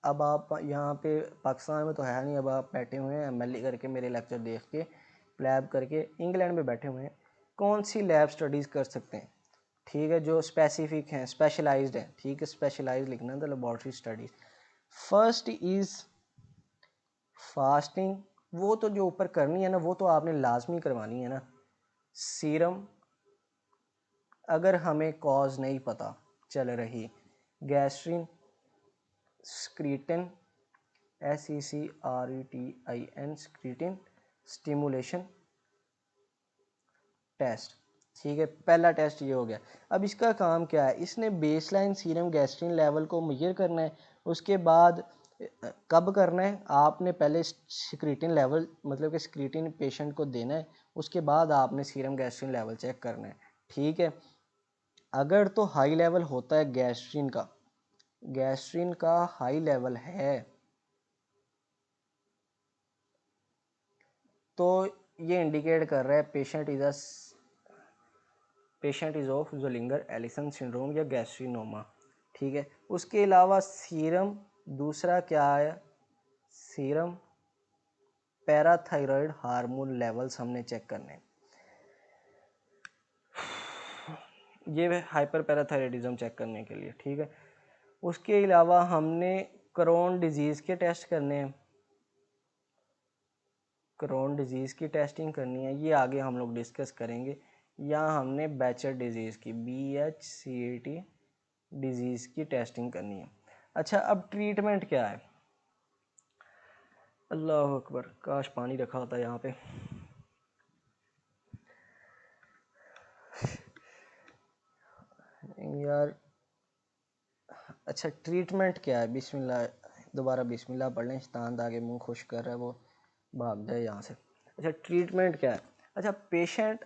अब आप यहाँ पे पाकिस्तान में तो है नहीं, अब आप बैठे हुए हैं एमएलए करके मेरे लेक्चर देख के, लैब करके इंग्लैंड में बैठे हुए हैं, कौन सी लैब स्टडीज़ कर सकते हैं, ठीक है, जो स्पेसिफिक हैं, स्पेशलाइज्ड हैं, ठीक है, स्पेशलाइज्ड लिखना था laboratory studies. First is fasting, वो तो जो ऊपर करनी है ना वो तो आपने लाजमी करवानी है ना। सीरम, अगर हमें कॉज नहीं पता चल रही, गैस्ट्रिन, स्क्रीटिन, SECRETIN स्क्रीटिन स्टिमुलेशन टेस्ट, ठीक है। पहला टेस्ट ये हो गया। अब इसका काम क्या है, इसने बेसलाइन सीरम गैस्ट्रिन लेवल को मेजर करना है, उसके बाद कब करना है, आपने पहले स्क्रीटिन लेवल मतलब कि स्क्रीटिन पेशेंट को देना है, उसके बाद आपने सीरम गैस्ट्रिन लेवल चेक करना है, ठीक है। अगर तो हाई लेवल होता है गैस्ट्रिन का हाई लेवल है तो ये इंडिकेट कर रहा है patient is of Zollinger Allison syndrome या गैस्ट्रिनोमा। ठीक है, उसके अलावा सीरम दूसरा क्या है, सीरम पैराथायरॉयड हार्मोन लेवल्स हमने चेक करने, ये हाइपर पैराथायरॉयडिज्म चेक करने के लिए। ठीक है, उसके अलावा हमने क्रोन डिजीज़ के टेस्ट करने हैं, क्रोन डिजीज़ की टेस्टिंग करनी है, ये आगे हम लोग डिस्कस करेंगे। या हमने बैचर डिजीज़ की BHCAT डिजीज़ की टेस्टिंग करनी है। अच्छा, अब ट्रीटमेंट क्या है? अल्लाह अकबर, काश पानी रखा होता यहाँ पे। यार अच्छा, ट्रीटमेंट क्या है? बिस्मिल्लाह, दोबारा बिस्मिल्लाह पढ़ लें, शैतान आगे मुंह खुश कर रहा है, वो भाग जाए यहाँ से। अच्छा, ट्रीटमेंट क्या है? अच्छा, पेशेंट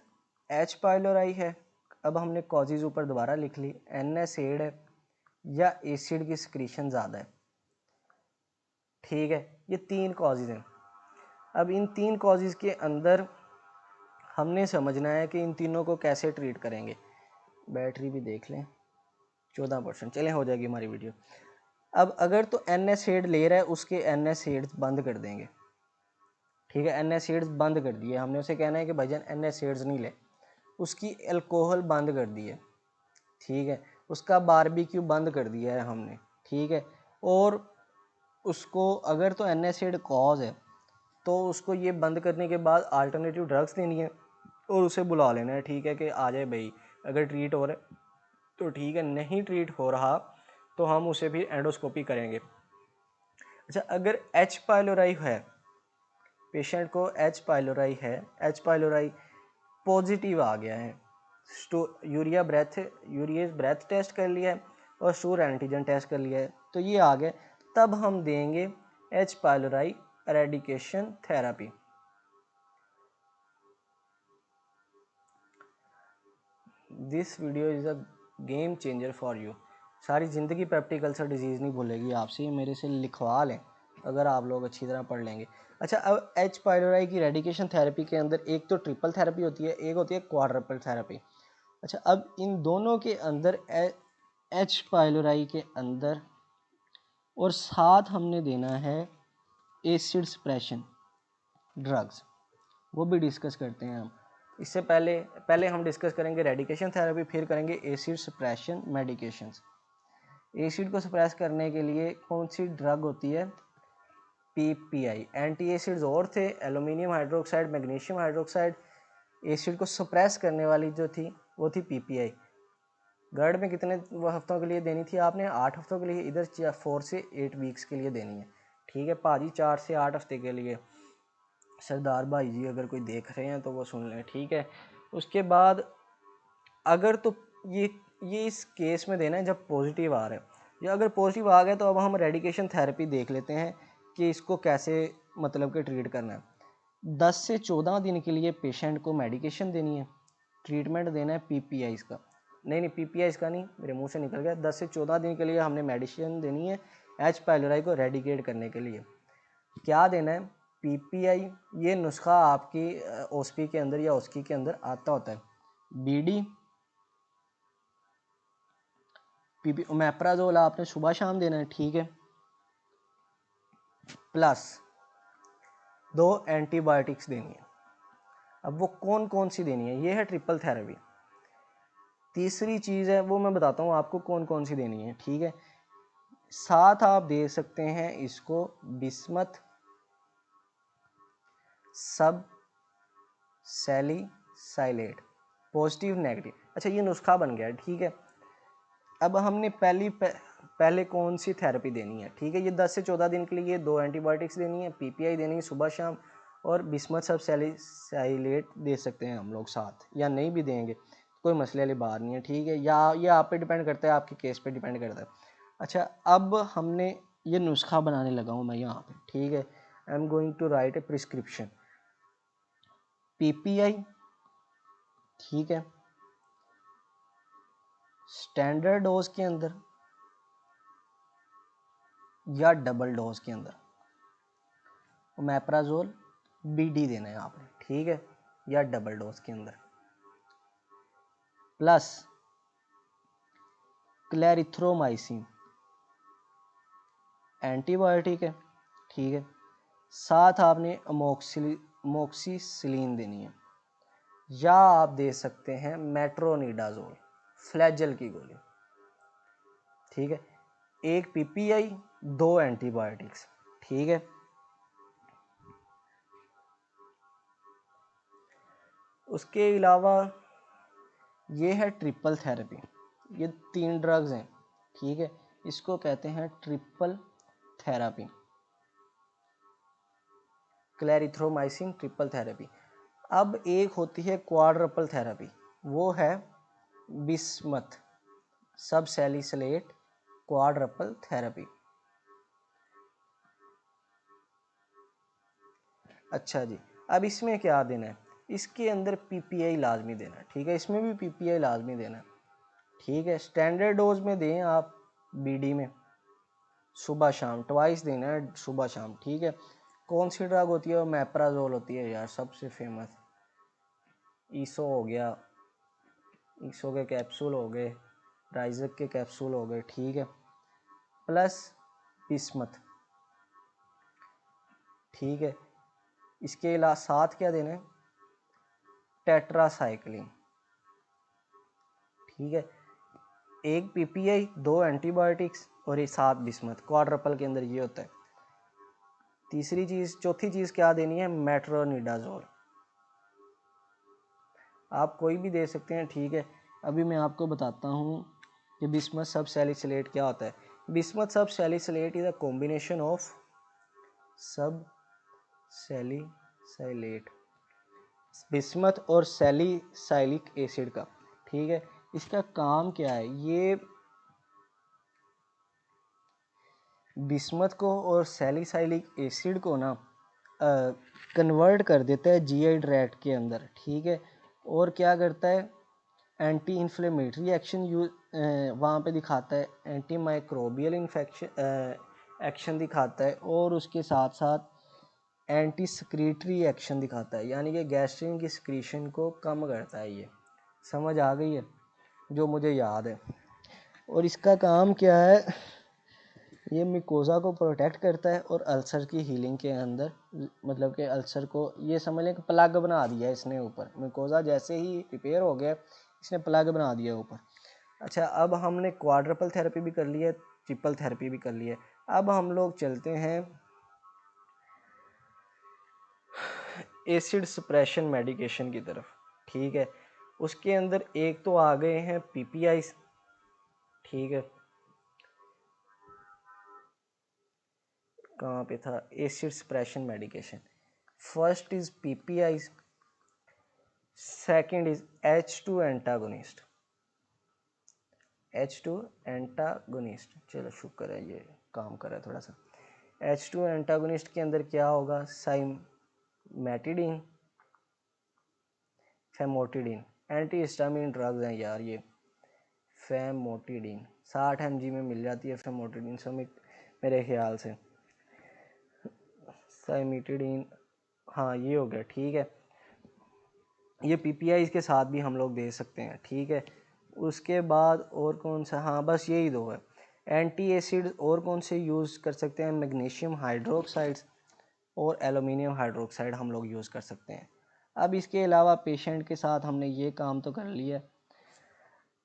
H पाइलोराई है, अब हमने कॉजेज़ ऊपर दोबारा लिख ली, NSAID है या एसिड की सिक्रीशन ज़्यादा है। ठीक है, ये 3 कॉजेज़ हैं। अब इन 3 कॉजेज़ के अंदर हमने समझना है कि इन तीनों को कैसे ट्रीट करेंगे। बैटरी भी देख लें, 14%, चलें हो जाएगी हमारी वीडियो। अब अगर तो NSAID ले रहा है, उसके NSAID बंद कर देंगे। ठीक है, NSAID बंद कर दिए, हमने उसे कहना है कि भाईजान NSAID नहीं ले, उसकी अल्कोहल बंद कर दी है। ठीक है, उसका बारबेक्यू बंद कर दिया है हमने। ठीक है, और उसको अगर तो NSAID कॉज है तो उसको ये बंद करने के बाद अल्टरनेटिव ड्रग्स देनी है और उसे बुला लेना है। ठीक है, कि आ जाए भाई, अगर ट्रीट हो रहा है तो ठीक है, नहीं ट्रीट हो रहा तो हम उसे भी एंडोस्कोपी करेंगे। अच्छा, अगर H पाइलोराई है, पेशेंट को H पाइलोराई है, H पाइलोराई पॉजिटिव आ गया है, यूरिया ब्रेथ टेस्ट कर लिया है और स्टूर एंटीजन टेस्ट कर लिया है, तो ये आ गए, तब हम देंगे H pylori eradication therapy. This video is a game changer for you. सारी ज़िंदगी पेप्टिक अल्सर डिजीज़ नहीं भूलेगी आपसे, मेरे से लिखवा लें अगर आप लोग अच्छी तरह पढ़ लेंगे। अच्छा, अब H पाइलोराई की रेडिकेशन थेरेपी के अंदर एक तो ट्रिपल थेरेपी होती है, एक होती है क्वाड्रपल थेरेपी। अच्छा, अब इन दोनों के अंदर H पाइलोराई के अंदर और साथ हमने देना है एसिड सप्रेशन ड्रग्स, वो भी डिस्कस करते हैं हम। इससे पहले हम डिस्कस करेंगे रेडिकेशन थेरेपी, फिर करेंगे एसिड सप्रेशन मेडिकेशंस। एसिड को सप्रेस करने के लिए कौन सी ड्रग होती है? PPI। एंटी एसिड्स और थे, aluminium hydroxide, magnesium hydroxide. Acid को सप्रेस करने वाली जो थी वो थी PPI। गर्ड में कितने हफ्तों के लिए देनी थी आपने? 8 हफ्तों के लिए, इधर 4 से 8 वीक्स के लिए देनी है। ठीक है भाजी, 4 से 8 हफ्ते के लिए। सरदार भाई जी अगर कोई देख रहे हैं तो वो सुन लें। ठीक है, उसके बाद अगर तो ये इस केस में देना है जब पॉजिटिव आ रहा है, या अगर पॉजिटिव आ गया तो अब हम रेडिकेशन थेरेपी देख लेते हैं कि इसको कैसे मतलब कि ट्रीट करना है। 10 से 14 दिन के लिए पेशेंट को मेडिकेशन देनी है, ट्रीटमेंट देना है PPI का, नहीं PPI का नहीं, मेरे मुंह से निकल गया। 10 से 14 दिन के लिए हमने मेडिसिन देनी है H पाइलोराई को रेडिकेट करने के लिए। क्या देना है? PPI। ये नुस्खा आपकी OSP के अंदर या OSCE के अंदर आता होता है। BD PP ओमेप्राजोल आपने सुबह शाम देना है। ठीक है, प्लस 2 एंटीबायोटिक्स देनी है। अब वो कौन कौन सी देनी है? ये है ट्रिपल थेरेपी। तीसरी चीज़ है वो मैं बताता हूँ आपको कौन कौन सी देनी है। ठीक है, साथ आप दे सकते हैं इसको बिस्मथ सब सैलिसाइलेट, पॉजिटिव नेगेटिव। अच्छा, ये नुस्खा बन गया है। ठीक है, अब हमने पहले कौन सी थेरेपी देनी है? ठीक है, ये 10 से 14 दिन के लिए 2 एंटीबायोटिक्स देनी है, PPI देनी है सुबह शाम, और बिस्मथ सब सैलिसाइलेट दे सकते हैं हम लोग साथ, या नहीं भी देंगे कोई मसले वाली बात नहीं है। ठीक है, या ये आप पे डिपेंड करता है, आपके केस पे डिपेंड करता है। अच्छा, अब हमने ये नुस्खा बनाने लगा हूँ मैं यहाँ पे। ठीक है, I am going to write a prescription. PPI, ठीक है, स्टैंडर्ड डोज के अंदर या डबल डोज के अंदर ओमेप्राजोल BD देना है आपने, ठीक है, या डबल डोज के अंदर, प्लस क्लैरिथ्रोमाइसिन एंटीबायोटिक है, ठीक है, साथ आपने अमोक्सिसिलिन देनी है, या आप दे सकते हैं मेट्रोनिडाजोल फ्लैजल की गोली, ठीक है, 1 PPI 2 एंटीबायोटिक्स, ठीक है। उसके अलावा ये है ट्रिपल थेरेपी, ये 3 ड्रग्स हैं, ठीक है, इसको कहते हैं triple therapy, clarithromycin triple therapy. अब एक होती है क्वाड्रपल थेरेपी, वो है बिस्मथ सब सैलिसिलेट क्वाड्रपल थेरेपी। अच्छा जी, अब इसमें क्या देना है, इसके अंदर PPI लाजमी देना है, ठीक है, इसमें भी PPI लाजमी देना है, ठीक है। स्टैंडर्ड डोज में दें आप BD में सुबह शाम ट्वाइस देना है, सुबह शाम, ठीक है। कौन सी ड्रग होती है, वो मेप्राजोल होती है यार, सबसे फेमस। ईसो हो गया, ईसो के कैप्सूल हो गए, राइजक के कैप्सूल हो गए, ठीक है, प्लस बिस्मथ, ठीक है। इसके अलावा साथ क्या देना है, टेट्रासाइक्लिन, ठीक है, 1 PPI 2 एंटीबायोटिक्स और ये 7 बिस्मथ, क्वाड्रपल के अंदर ये होता है। चौथी चीज़ क्या देनी है, मेट्रोनिडाजोल, आप कोई भी दे सकते हैं, ठीक है। अभी मैं आपको बताता हूँ कि बिस्मथ सब सैलिसिलेट क्या होता है। बिस्मथ सब salicylate is a combination of सब सैलिसाइलेट, बिस्मथ और सैलिसाइलिक एसिड का, ठीक है। इसका काम क्या है, ये बिस्मथ को और सैलिसाइलिक एसिड को ना कन्वर्ट कर देता है GI ट्रैक्ट के अंदर, ठीक है, और क्या करता है, एंटी इन्फ्लेमेटरी एक्शन वहाँ पे दिखाता है, एंटी माइक्रोबियल इन्फेक्शन एक्शन दिखाता है, और उसके साथ साथ एंटी सक्रीटरी एक्शन दिखाता है, यानी कि गैस्ट्रिन की सक्रीशन को कम करता है। ये समझ आ गई है जो मुझे याद है। और इसका काम क्या है, ये मिकोज़ा को प्रोटेक्ट करता है और अल्सर की हीलिंग के अंदर, मतलब कि अल्सर को ये समझ लें कि प्लग बना दिया इसने ऊपर, मिकोज़ा जैसे ही रिपेयर हो गया इसने प्लग बना दिया ऊपर। अच्छा, अब हमने क्वाड्रपल थेरेपी भी कर ली है, ट्रिपल थेरेपी भी कर ली है, अब हम लोग चलते हैं एसिड सप्रेशन मेडिकेशन की तरफ, ठीक है। उसके अंदर एक तो आ गए हैं PPI, ठीक है, कहाँ पे था, acid suppression medication, first is PPI, second is H2 antagonist, H2 antagonist, चलो शुक्र है ये काम कर रहा है थोड़ा सा। H2 एंटागोनिस्ट के अंदर क्या होगा, साइमेटिडीन, फेमोटिडीन, एंटी हिस्टामिन ड्रग्स हैं यार ये। फेमोटिडीन 60 mg में मिल जाती है, फेमोटिडीन समित मेरे ख्याल से, साइमेटिडीन, हाँ ये हो गया, ठीक है। ये PPI के साथ भी हम लोग दे सकते हैं, ठीक है। उसके बाद और कौन सा, हाँ बस यही दो है। एंटी एसिड और कौन से यूज़ कर सकते हैं, मैग्नीशियम हाइड्रोक्साइड्स और एल्युमिनियम हाइड्रोक्साइड हम लोग यूज़ कर सकते हैं। अब इसके अलावा पेशेंट के साथ हमने ये काम तो कर लिया।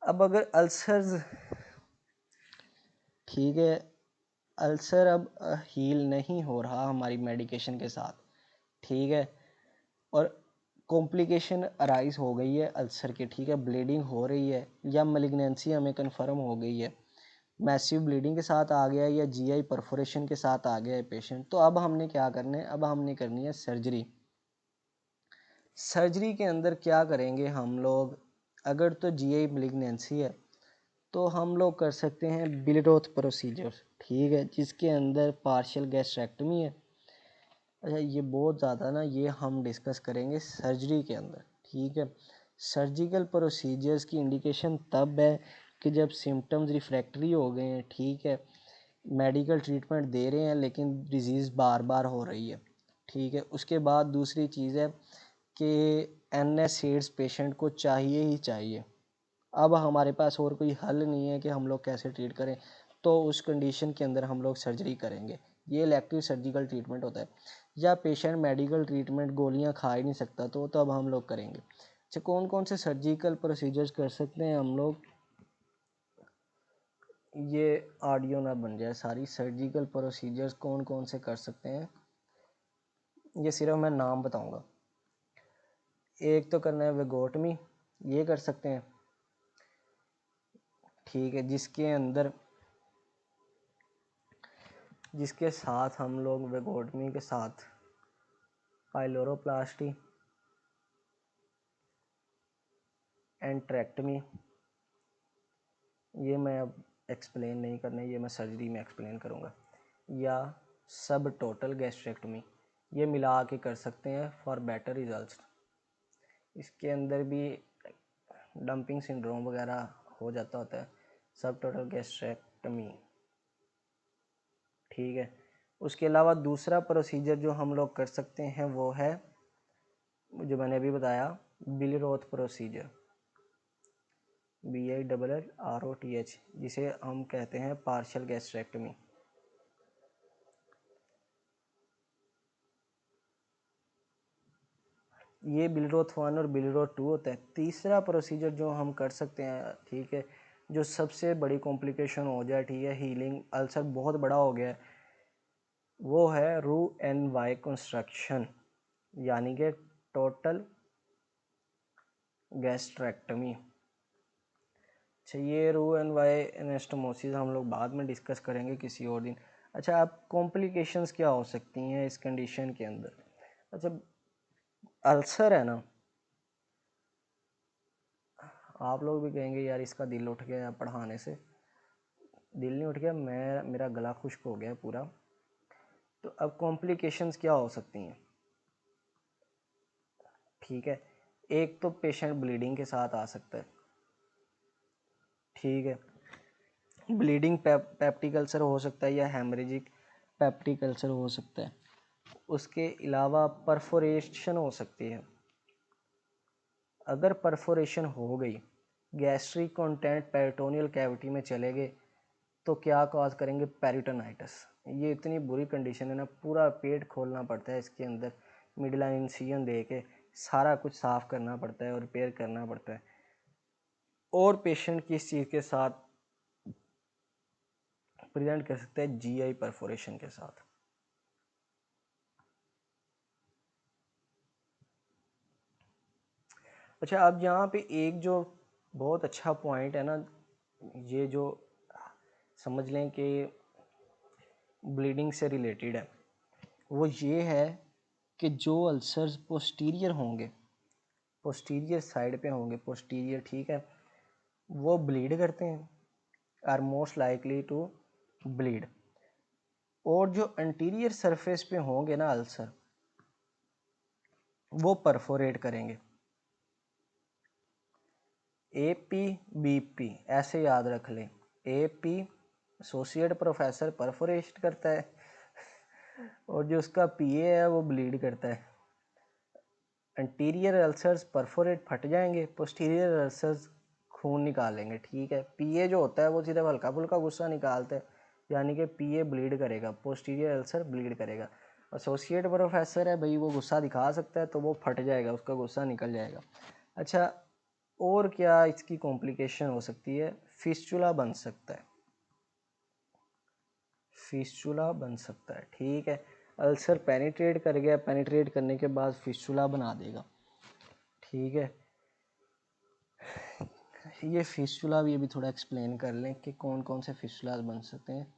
अब अगर अल्सर्स, ठीक है, अल्सर अब हील नहीं हो रहा हमारी मेडिकेशन के साथ, ठीक है, और कॉम्प्लिकेशन अराइज हो गई है अल्सर के, ठीक है, ब्लीडिंग हो रही है या मलिग्नेंसी हमें कंफर्म हो गई है, मैसिव ब्लीडिंग के साथ आ गया है या GI परफोरेशन के साथ आ गया है पेशेंट, तो अब हमने क्या करना है, अब हमने करनी है सर्जरी। सर्जरी के अंदर क्या करेंगे हम लोग, अगर तो GI मलिग्नेंसी है तो हम लोग कर सकते हैं बिलरोथ प्रोसीजर, ठीक है, जिसके अंदर पार्शियल गैस्ट्रेक्टमी है। अच्छा, ये बहुत ज़्यादा ना, ये हम डिस्कस करेंगे सर्जरी के अंदर, ठीक है। सर्जिकल प्रोसीजर्स की इंडिकेशन तब है कि जब सिम्टम्स रिफ्रैक्टरी हो गए हैं, ठीक है, मेडिकल ट्रीटमेंट दे रहे हैं लेकिन डिज़ीज़ बार बार हो रही है, ठीक है। उसके बाद दूसरी चीज़ है कि NSAIDs पेशेंट को चाहिए ही चाहिए। अब हमारे पास और कोई हल नहीं है कि हम लोग कैसे ट्रीट करें, तो उस कंडीशन के अंदर हम लोग सर्जरी करेंगे। ये इलेक्टिव सर्जिकल ट्रीटमेंट होता है। या पेशेंट मेडिकल ट्रीटमेंट गोलियां खा ही नहीं सकता, तो तब हम लोग करेंगे। अच्छा, कौन कौन से सर्जिकल प्रोसीजर्स कर सकते हैं हम लोग? ये ऑडियो ना बन जाए, सारी सर्जिकल प्रोसीजर्स कौन कौन से कर सकते हैं, ये सिर्फ मैं नाम बताऊंगा। एक तो करना है वेगोटमी, ये कर सकते हैं, ठीक है, जिसके साथ हम लोग वेगोटमी के साथ पाइलोरोप्लास्टी, एंट्रेक्टमी, ये मैं अब एक्सप्लेन नहीं करना, ये मैं सर्जरी में एक्सप्लेन करूँगा, या सब टोटल गैस्ट्रेक्टमी, ये मिला के कर सकते हैं फॉर बेटर रिजल्ट्स। इसके अंदर भी डंपिंग सिंड्रोम वगैरह हो जाता होता है, सब टोटल गैस्ट्रेक्टमी, ठीक है। उसके अलावा दूसरा प्रोसीजर जो हम लोग कर सकते हैं वो है, जो मैंने अभी बताया, बिलरोथ प्रोसीजर, BILLROTH, जिसे हम कहते हैं पार्शियल गैस्ट्रेक्टमी। ये बिलरोथ 1 और बिलरोथ 2 होता है। तीसरा प्रोसीजर जो हम कर सकते हैं, ठीक है, जो सबसे बड़ी कॉम्प्लिकेशन हो जाए, ठीक है, हीलिंग, अल्सर बहुत बड़ा हो गया है, वो है RU-NY कंस्ट्रक्शन, यानी कि टोटल गैस्ट्रेक्टमी। अच्छा, ये RU-NY एनास्टोमोसिस हम लोग बाद में डिस्कस करेंगे किसी और दिन। अच्छा, अब कॉम्प्लिकेशंस क्या हो सकती हैं इस कंडीशन के अंदर? अच्छा, अल्सर है ना, आप लोग भी कहेंगे यार इसका दिल उठ गया पढ़ाने से। दिल नहीं उठ गया, मेरा गला खुश्क हो गया पूरा। तो अब कॉम्प्लिकेशंस क्या हो सकती हैं, ठीक है। एक तो पेशेंट ब्लीडिंग के साथ आ सकता है, ठीक है, ब्लीडिंग पेप्टिक अल्सर हो सकता है या हेमरेजिक पेप्टिक अल्सर हो सकता है। उसके अलावा परफोरेशन हो सकती है। अगर परफोरेशन हो गई, गैस्ट्रिक कंटेंट पेरिटोनियल कैविटी में चले गए, तो क्या कॉज करेंगे? पेरिटोनाइटिस। ये इतनी बुरी कंडीशन है ना, पूरा पेट खोलना पड़ता है इसके अंदर, मिड लाइन इंसिजन दे के सारा कुछ साफ करना पड़ता है और रिपेयर करना पड़ता है। और पेशेंट किस चीज़ के साथ प्रेजेंट कर सकते हैं? GI परफोरेशन के साथ। अच्छा, अब यहाँ पे एक जो बहुत अच्छा पॉइंट है ना, ये जो समझ लें कि ब्लीडिंग से रिलेटेड है, वो ये है कि जो अल्सर्स पोस्टीरियर होंगे, पोस्टीरियर साइड पे होंगे, पोस्टीरियर, ठीक है, वो ब्लीड करते हैं, are most likely to bleed. और जो एंटीरियर सरफेस पे होंगे ना अल्सर, वो परफोरेट करेंगे। APBP ऐसे याद रख लें, AP एसोसिएट प्रोफेसर परफोरेट करता है और जो उसका PA है वो ब्लीड करता है। एंटीरियर अल्सर्स परफोरेट फट जाएंगे, पोस्टीरियर अल्सर्स खून निकालेंगे, ठीक है। PA जो होता है वो सिर्फ हल्का फुल्का गुस्सा निकालता है, यानी कि PA ब्लीड करेगा, पोस्टीरियर अल्सर ब्लीड करेगा। एसोसिएट प्रोफेसर है भाई, वो गुस्सा दिखा सकता है तो वो फट जाएगा, उसका गुस्सा निकल जाएगा। अच्छा, और क्या इसकी कॉम्प्लिकेशन हो सकती है? फिस्चुला बन सकता है, फिस्चुला बन सकता है, ठीक है। अल्सर पेनिट्रेट कर गया, पेनिट्रेट करने के बाद फिस्चुला बना देगा, ठीक है। ये फिस्चुला भी अभी थोड़ा एक्सप्लेन कर लें कि कौन कौन से फिस्चुलास बन सकते हैं।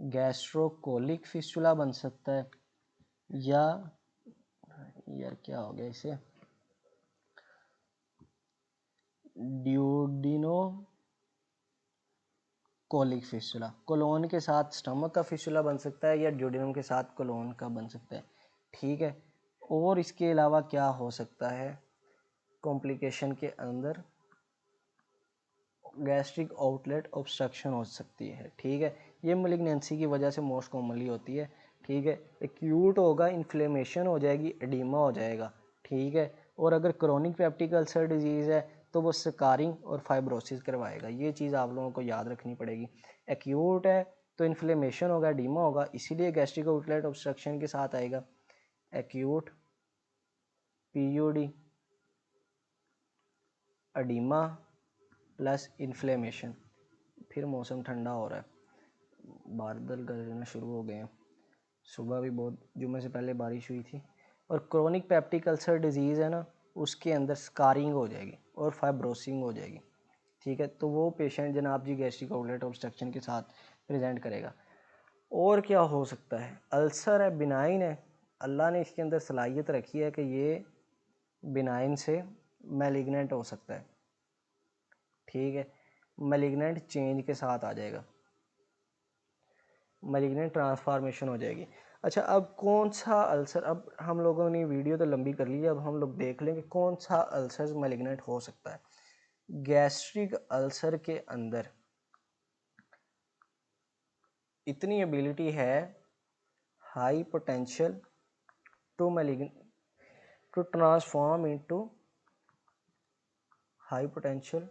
गैस्ट्रोकोलिक फिस्चुला बन सकता है, या यार क्या हो गया इसे, ड्यूडिनो कोलिक फिस्चुला, कोलोन के साथ स्टमक का फिस्चुला बन सकता है, या ड्यूडिनम के साथ कोलोन का बन सकता है, ठीक है। और इसके अलावा क्या हो सकता है कॉम्प्लिकेशन के अंदर? गैस्ट्रिक आउटलेट ऑब्स्ट्रक्शन हो सकती है, ठीक है। ये मलिग्नेंसी की वजह से मोस्ट कॉमनली होती है, ठीक है। एक्यूट होगा, इन्फ्लेमेशन हो जाएगी, एडिमा हो जाएगा, ठीक है। और अगर क्रोनिक पेप्टिक अल्सर डिजीज़ है तो वो स्कारिंग और फाइब्रोसिस करवाएगा। ये चीज़ आप लोगों को याद रखनी पड़ेगी। एक्यूट है तो इन्फ्लेमेशन होगा, एडिमा होगा, इसीलिए गैस्ट्रिक आउटलेट ऑब्स्ट्रक्शन के साथ आएगा। Acute PUD, oedema plus inflammation. फिर मौसम ठंडा हो रहा है, बादल गरजना शुरू हो गए हैं, सुबह भी बहुत जुम्मे से पहले बारिश हुई थी। और क्रोनिक पेप्टिक अल्सर डिजीज़ है ना, उसके अंदर स्कारिंग हो जाएगी और फाइब्रोसिंग हो जाएगी, ठीक है। तो वो पेशेंट जनाब जी गैस्ट्रिक आउटलेट ऑब्स्ट्रक्शन के साथ प्रेजेंट करेगा। और क्या हो सकता है, अल्सर है, बिनाइन है, अल्लाह ने इसके अंदर सलाहियत रखी है कि ये बिनाइन से मैलिग्नेंट हो सकता है, ठीक है। मैलिग्नेंट चेंज के साथ आ जाएगा, मैलिग्नेंट ट्रांसफॉर्मेशन हो जाएगी। अच्छा, अब कौन सा अल्सर, अब हम लोगों ने वीडियो तो लंबी कर ली है, अब हम लोग देख लेंगे कौन सा अल्सर मैलिग्नेंट हो सकता है। गैस्ट्रिक अल्सर के अंदर इतनी एबिलिटी है, high potential to malignant to transform into high potential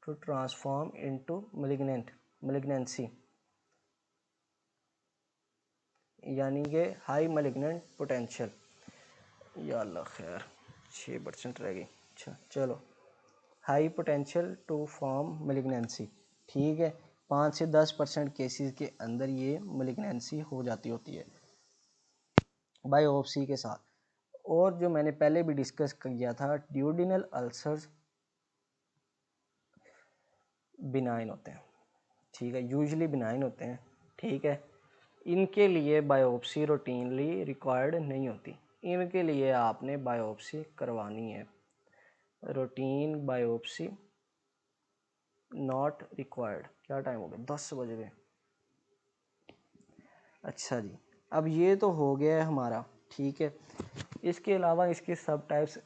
to transform into malignancy, यानी कि हाई मैलिग्नेंट पोटेंशियल। या अल्लाह खैर, 6% रह गई। अच्छा चलो, high potential to form malignancy, ठीक है। 5 से 10% केसेस के अंदर ये मैलिग्नेंसी हो जाती होती है बायोप्सी के साथ। और जो मैंने पहले भी डिस्कस किया था, ड्यूडिनल अल्सर्स बिनाइन होते हैं, ठीक है, यूजुअली बिनाइन होते हैं, ठीक है। इनके लिए बायोप्सी रूटीनली रिक्वायर्ड नहीं होती, इनके लिए आपने बायोप्सी करवानी है, रूटीन बायोप्सी नॉट रिक्वायर्ड। क्या टाइम हो गया, 10 बज गए। अच्छा जी, अब ये तो हो गया है हमारा, ठीक है। इसके अलावा इसके सब टाइप्स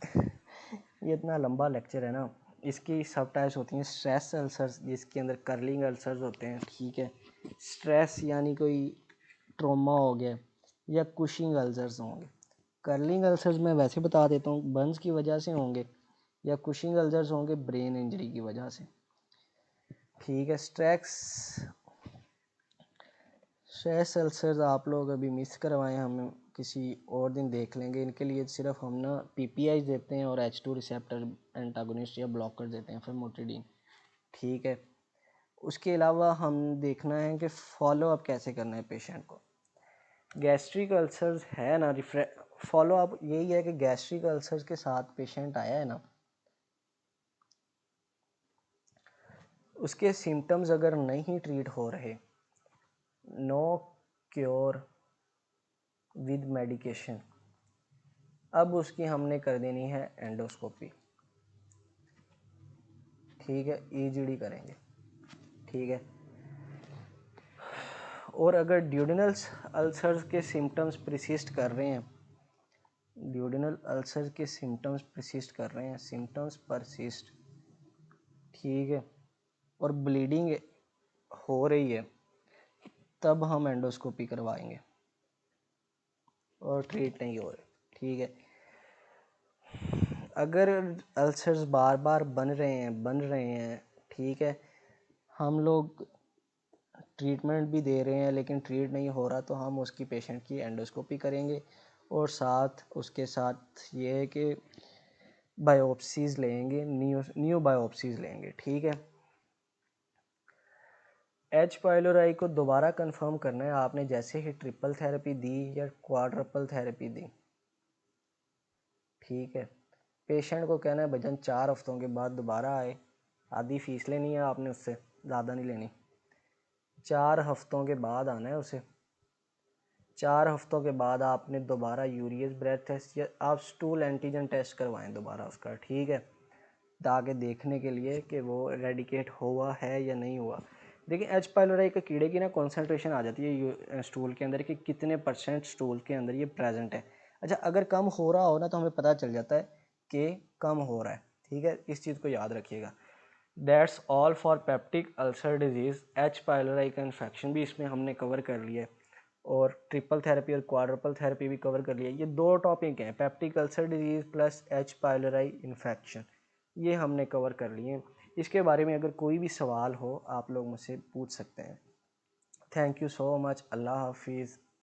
ये इतना लंबा लेक्चर है ना, इसकी सब टाइप्स होती हैं। स्ट्रेस अल्सर्स, जिसके अंदर कर्लिंग अल्सर्स होते हैं, ठीक है। स्ट्रेस यानी कोई ट्रॉमा हो गया, या कुशिंग अल्सर्स होंगे। कर्लिंग अल्सर्स मैं वैसे बता देता हूँ, बर्न्स की वजह से होंगे, या कुशिंग अल्सर्स होंगे ब्रेन इंजरी की वजह से, ठीक है। स्ट्रेस अल्सर्स आप लोग अभी मिस करवाएं, हम किसी और दिन देख लेंगे। इनके लिए सिर्फ हम ना PPI देते हैं और H2 रिसेप्टर एंटागोनिस्ट या ब्लॉकर देते हैं, फेमोटिडीन, ठीक है। उसके अलावा हम देखना है कि फॉलो अप कैसे करना है पेशेंट को। गैस्ट्रिक अल्सर्स है ना, फॉलो अप यही है कि गैस्ट्रिक अल्सर्स के साथ पेशेंट आया है ना, उसके सिम्टम्स अगर नहीं ट्रीट हो रहे, नो क्योर विद मेडिकेशन, अब उसकी हमने कर देनी है एंडोस्कोपी, ठीक है, EGD करेंगे, ठीक है। और अगर ड्यूडिनल अल्सर्स के सिम्टम्स प्रसिस्ट कर रहे हैं, ड्यूडिनल अल्सर के सिम्टम्स प्रसिस्ट कर रहे हैं, सिम्टम्स परसिस्ट, ठीक है, और ब्लीडिंग हो रही है, तब हम एंडोस्कोपी करवाएंगे, और ट्रीट नहीं हो रहे, ठीक है। अगर अल्सर्स बार बार बन रहे हैं, ठीक है, हम लोग ट्रीटमेंट भी दे रहे हैं लेकिन ट्रीट नहीं हो रहा, तो हम उसकी पेशेंट की एंडोस्कोपी करेंगे, और साथ उसके साथ ये है कि बायोप्सीज़ लेंगे, न्यू बायोप्सीज़ लेंगे, ठीक है। H पाइलोराई को दोबारा कंफर्म करना है आपने, जैसे ही ट्रिपल थेरेपी दी या क्वाड्रपल थेरेपी दी, ठीक है। पेशेंट को कहना है भजन 4 हफ्तों के बाद दोबारा आए, आधी फीस लेनी है आपने उससे, ज़्यादा नहीं लेनी, 4 हफ्तों के बाद आना है उसे। 4 हफ्तों के बाद आपने दोबारा यूरियस ब्रेथ टेस्ट या आप स्टूल एंटीजन टेस्ट करवाएं दोबारा उसका, ठीक है, ताकि देखने के लिए कि वो रेडिकेट हुआ है या नहीं हुआ। देखिए, H पाइलोराई के कीड़े की ना कॉन्सेंट्रेशन आ जाती है स्टूल के अंदर कि कितने % स्टूल के अंदर ये प्रेजेंट है। अच्छा, अगर कम हो रहा हो ना तो हमें पता चल जाता है कि कम हो रहा है, ठीक है, इस चीज़ को याद रखिएगा। That's all for peptic ulcer disease. H pylori का इन्फेक्शन भी इसमें हमने कवर कर लिया है, और ट्रिपल थेरेपी और क्वाड्रपल थेरेपी भी कवर कर लिया। ये 2 टॉपिक हैं, peptic ulcer disease plus H pylori infection, ये हमने कवर कर लिए हैं। इसके बारे में अगर कोई भी सवाल हो आप लोग मुझसे पूछ सकते हैं। Thank you so much. अल्लाह हाफिज़।